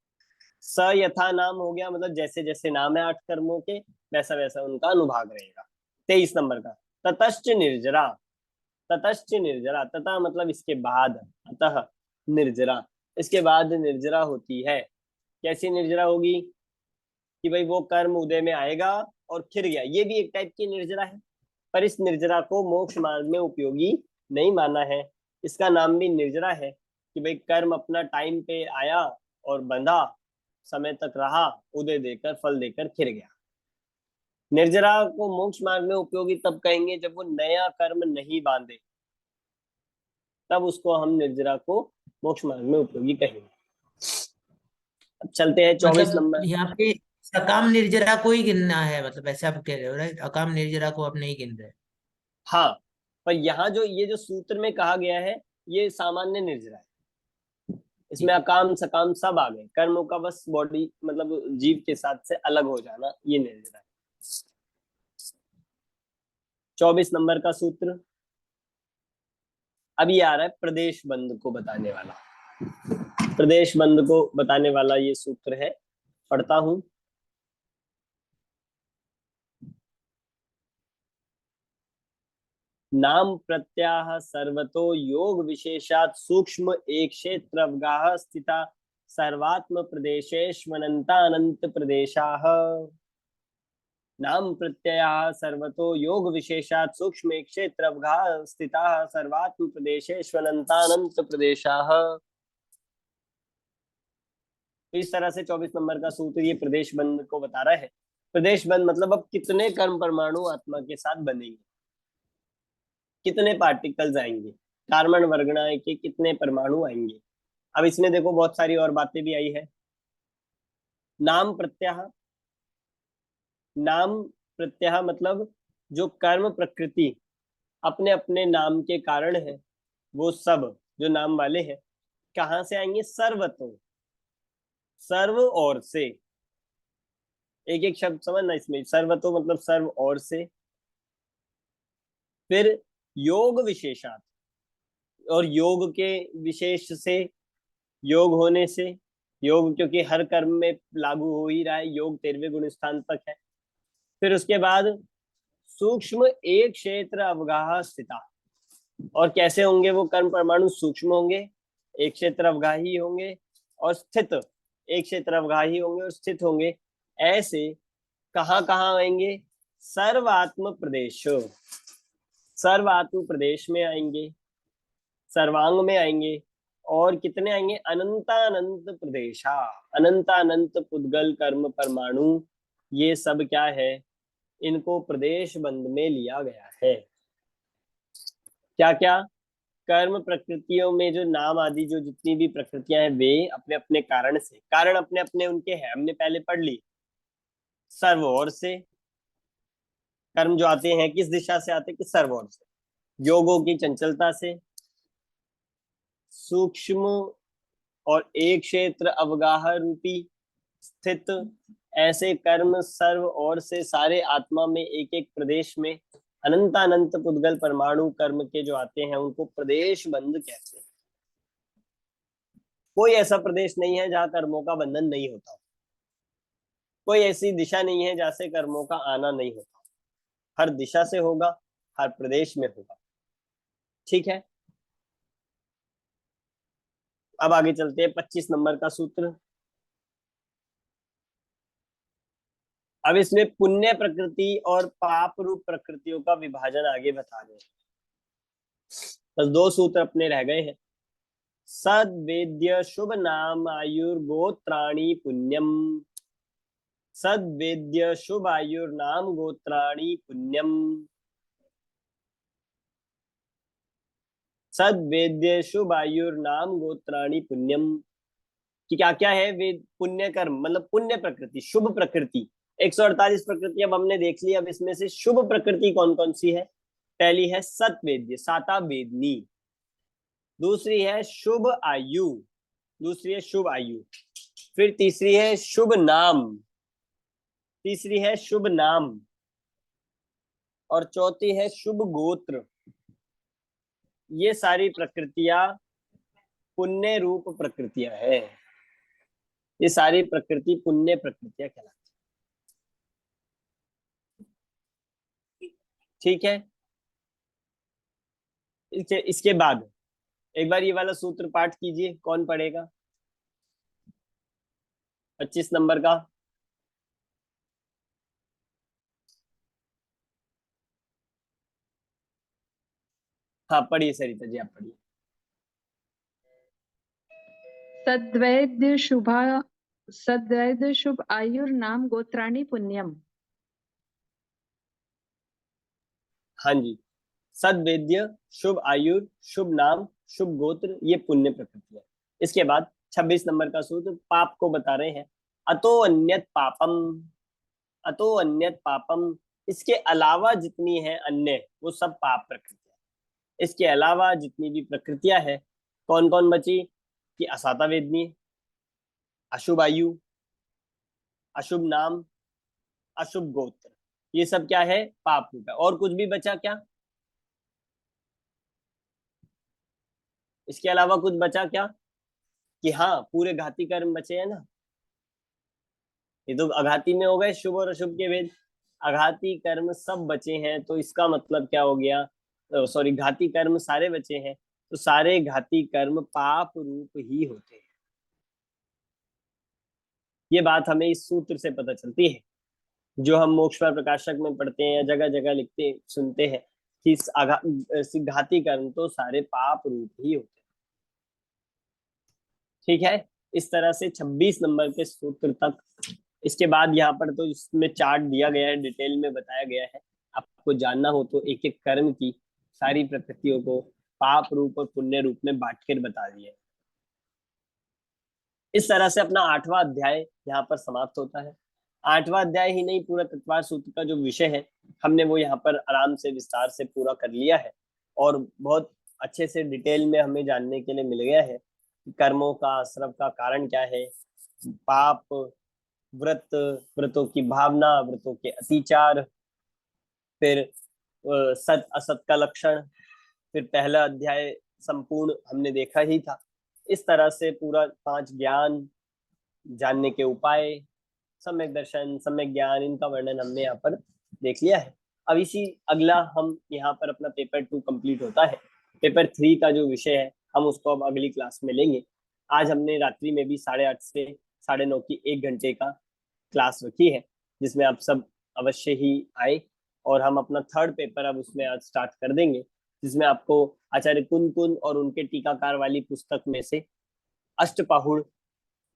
स यथा नाम हो गया, मतलब जैसे जैसे नाम है 8 कर्मों के वैसा वैसा उनका अनुभाग रहेगा। 23 नंबर का ततश्च निर्जरा। ततश्च निर्जरा, तथा मतलब इसके बाद, अतः निर्जरा, इसके बाद निर्जरा होती है। कैसी निर्जरा होगी कि भाई वो कर्म उदय में आएगा और खिर गया, ये भी एक टाइप की निर्जरा है, पर इस निर्जरा को मोक्ष मार्ग में उपयोगी नहीं माना है। इसका नाम भी निर्जरा है कि भाई कर्म अपना टाइम पे आया और बंधा, समय तक रहा, उदय देकर फल देकर खिर गया। निर्जरा को मोक्ष मार्ग में उपयोगी तब कहेंगे जब वो नया कर्म नहीं बांधे, तब उसको हम निर्जरा को मोक्ष मार्ग में उपयोगी कहेंगे। अब चलते हैं 24 मतलब नंबर। यहाँ पे सकाम निर्जरा को ही गिनना है, मतलब ऐसे आप कह रहे हो, राइट? अकाम निर्जरा को आप नहीं गिन रहे। हाँ, पर यहाँ जो ये जो सूत्र में कहा गया है ये सामान्य निर्जरा है, इसमें ठीक है। अकाम सकाम सब आ गए, कर्मों का बस बॉडी मतलब जीव के साथ से अलग हो जाना, ये निर्जरा है। 24 नंबर का सूत्र अभी आ रहा है, प्रदेश बंद को बताने वाला। प्रदेश बंद को बताने वाला ये सूत्र है, पढ़ता हूं। नाम प्रत्याह सर्वतो योग विशेषात सूक्ष्म एक क्षेत्र अवगाह स्थिता सर्वात्म प्रदेशेष्वनन्तानन्त प्रदेशाः नाम प्रत्ययः सर्वतो योग विशेषात् सूक्ष्म क्षेत्रवघाः स्थिताः सर्वात्म प्रदेशेष्वनन्तानन्त प्रदेशाः। तो इस तरह से 24 नंबर का सूत्र ये प्रदेश बंध को बता रहा है। प्रदेश बंध मतलब अब कितने कर्म परमाणु आत्मा के साथ बनेंगे, कितने पार्टिकल्स आएंगे, कार्बन वर्गणाएं के कितने परमाणु आएंगे। अब इसमें देखो बहुत सारी और बातें भी आई है। नाम प्रत्यय, नाम प्रत्यय मतलब जो कर्म प्रकृति अपने अपने नाम के कारण है, वो सब जो नाम वाले हैं कहाँ से आएंगे? सर्वतो, सर्व और से। एक एक शब्द समझना इसमें। सर्वतो मतलब सर्व और से। फिर योग विशेषात, और योग के विशेष से, योग होने से, योग क्योंकि हर कर्म में लागू हो ही रहा है, योग 13वें गुण स्थान तक है। फिर उसके बाद सूक्ष्म एक क्षेत्र अवगाह स्थिता, और कैसे होंगे वो कर्म परमाणु? सूक्ष्म होंगे, एक क्षेत्र अवगाही होंगे और स्थित, एक क्षेत्र अवगाही होंगे और स्थित होंगे। ऐसे कहाँ कहाँ आएंगे? सर्वात्म प्रदेश, सर्वात्म प्रदेश में आएंगे, सर्वांग में आएंगे, और कितने आएंगे? अनंतानंत प्रदेशा, अनंतानंत पुद्गल कर्म परमाणु। ये सब क्या है? इनको प्रदेश बंध में लिया गया है। क्या क्या? कर्म प्रकृतियों में जो नाम आदि जो जितनी भी प्रकृतियां हैं वे अपने अपने कारण से, कारण अपने अपने उनके हैं, हमने पहले पढ़ ली। सर्व और से कर्म जो आते हैं किस दिशा से आते हैं? कि सर्व और से। योगों की चंचलता से, सूक्ष्म और एक क्षेत्र अवगाह रूपी स्थित, ऐसे कर्म सर्व और से सारे आत्मा में एक एक प्रदेश में अनंतानंत पुद्गल परमाणु कर्म के जो आते हैं उनको प्रदेश बंध कहते हैं। कोई ऐसा प्रदेश नहीं है जहां कर्मों का बंधन नहीं होता, कोई ऐसी दिशा नहीं है जहां से कर्मों का आना नहीं होता। हर दिशा से होगा, हर प्रदेश में होगा। ठीक है, अब आगे चलते हैं 25 नंबर का सूत्र। अब इसमें पुण्य प्रकृति और पाप रूप प्रकृतियों का विभाजन आगे बता रहे हैं। बस दो सूत्र अपने रह गए हैं। सद्वेद्य शुभ नाम आयुर्गोत्राणि पुण्यम, सद्वेद्य शुभ आयुर्नाम गोत्राणि पुण्यम, सद्वेद्य शुभ आयुर्नाम गोत्राणि पुण्यम। कि क्या क्या है? वेद पुण्य कर्म मतलब पुण्य प्रकृति, शुभ प्रकृति। 148 प्रकृति अब हमने देख ली। अब इसमें से शुभ प्रकृति कौन कौन सी है? पहली है सतवेद्य, साता वेदनी। दूसरी है शुभ आयु, दूसरी है शुभ आयु। फिर तीसरी है शुभ नाम, तीसरी है शुभ नाम, और चौथी है शुभ गोत्र। ये सारी प्रकृतियां पुण्य रूप प्रकृतियां हैं। ये सारी प्रकृति पुण्य प्रकृतियां कहलाती। ठीक है, इसके बाद एक बार ये वाला सूत्र पाठ कीजिए। कौन पढ़ेगा? 25 नंबर का। हाँ पढ़िए सरिता जी, आप पढ़िए। सद्वैद्य शुभा, सद्वैद्य शुभ आयुर्नाम गोत्राणि पुण्यम। हाँ जी, सद्वेद्य शुभ आयुर शुभ नाम शुभ गोत्र, ये पुण्य प्रकृति है। इसके बाद 26 नंबर का सूत्र पाप को बता रहे हैं। अतो अन्यत पापम, अतो अन्यत पापम, इसके अलावा जितनी है अन्य वो सब पाप प्रकृति है। इसके अलावा जितनी भी प्रकृतियां है कौन कौन बची? कि असाता वेदनी, अशुभ आयु, अशुभ नाम, अशुभ गोत्र, ये सब क्या है? पाप रूप है। और कुछ भी बचा क्या? इसके अलावा कुछ बचा क्या? कि हाँ पूरे घाती कर्म बचे हैं ना। ये तो अघाती में हो गए शुभ और अशुभ के भेद, अघाती कर्म सब बचे हैं। तो इसका मतलब क्या हो गया? सॉरी, घाती कर्म सारे बचे हैं, तो सारे घाती कर्म पाप रूप ही होते हैं। ये बात हमें इस सूत्र से पता चलती है, जो हम मोक्षपर प्रकाशक में पढ़ते हैं या जगह जगह लिखते सुनते हैं कि घाती कर्म तो सारे पाप रूप ही होते हैं। ठीक है, इस तरह से 26 नंबर के सूत्र तक। इसके बाद यहाँ पर तो इसमें चार्ट दिया गया है, डिटेल में बताया गया है। आपको जानना हो तो एक एक कर्म की सारी प्रकृतियों को पाप रूप और पुण्य रूप में बांटकर बता दिए। इस तरह से अपना 8वां अध्याय यहाँ पर समाप्त होता है। 8वां अध्याय ही नहीं, पूरा तत्वार सूत्र का जो विषय है हमने वो यहाँ पर आराम से विस्तार से पूरा कर लिया है, और बहुत अच्छे से डिटेल में हमें जानने के लिए मिल गया है कि कर्मों का आश्रव का कारण क्या है, पाप, व्रत, व्रतों की भावना, व्रतों के अतिचार, फिर सत असत का लक्षण, फिर पहला अध्याय संपूर्ण हमने देखा ही था। इस तरह से पूरा 5 ज्ञान, जानने के उपाय, सम्यक दर्शन, सम्यक ज्ञान, इनका वर्णन हमने यहाँ पर देख लिया है। अब इसी अगला हम यहाँ पर अपना पेपर 2 कंप्लीट होता है। पेपर 3 का जो विषय है हम उसको अब अगली क्लास में लेंगे। आज हमने रात्रि में भी 8:30 से 9:30 की 1 घंटे का क्लास रखी है, जिसमें आप सब अवश्य ही आए, और हम अपना 3rd पेपर अब उसमें आज स्टार्ट कर देंगे, जिसमें आपको आचार्य कुन और उनके टीकाकार वाली पुस्तक में से अष्टपाहुड़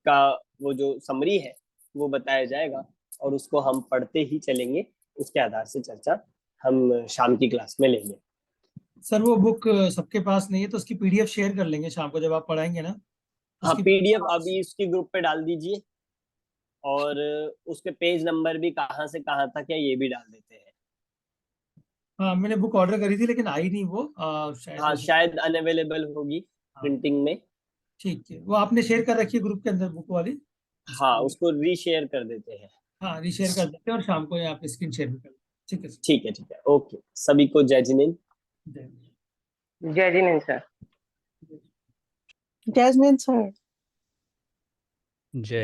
का वो जो समरी है वो बताया जाएगा, और उसको हम पढ़ते ही चलेंगे। उसके आधार से चर्चा हम शाम की क्लास में लेंगे। सर वो बुक सबके पास नहीं है तो उसकी पीडीएफ शेयर कर लेंगे शाम को जब आप पढ़ाएंगे ना। हाँ, उसकी पीडीएफ अभी उसकी ग्रुप पे डाल दीजिए, और उसके पेज नंबर भी कहाँ से कहाँ तक है ये भी डाल देते हैं। हाँ मैंने बुक ऑर्डर करी थी लेकिन आई नहीं वो शायद हाँ, शायद अनअवेलेबल होगी प्रिंटिंग में। ठीक है, वो आपने शेयर कर रखी है ग्रुप के अंदर बुक वाली। हाँ, उसको रीशेयर कर देते हैं। हाँ रीशेयर कर देते हैं, और शाम को आप स्क्रीन शेयर भी कर दें। ठीक है सर। ठीक है, ठीक है, ओके। सभी को जय जिनेंद्र। जय जिनेंद्र सर। Jasmine sir. जय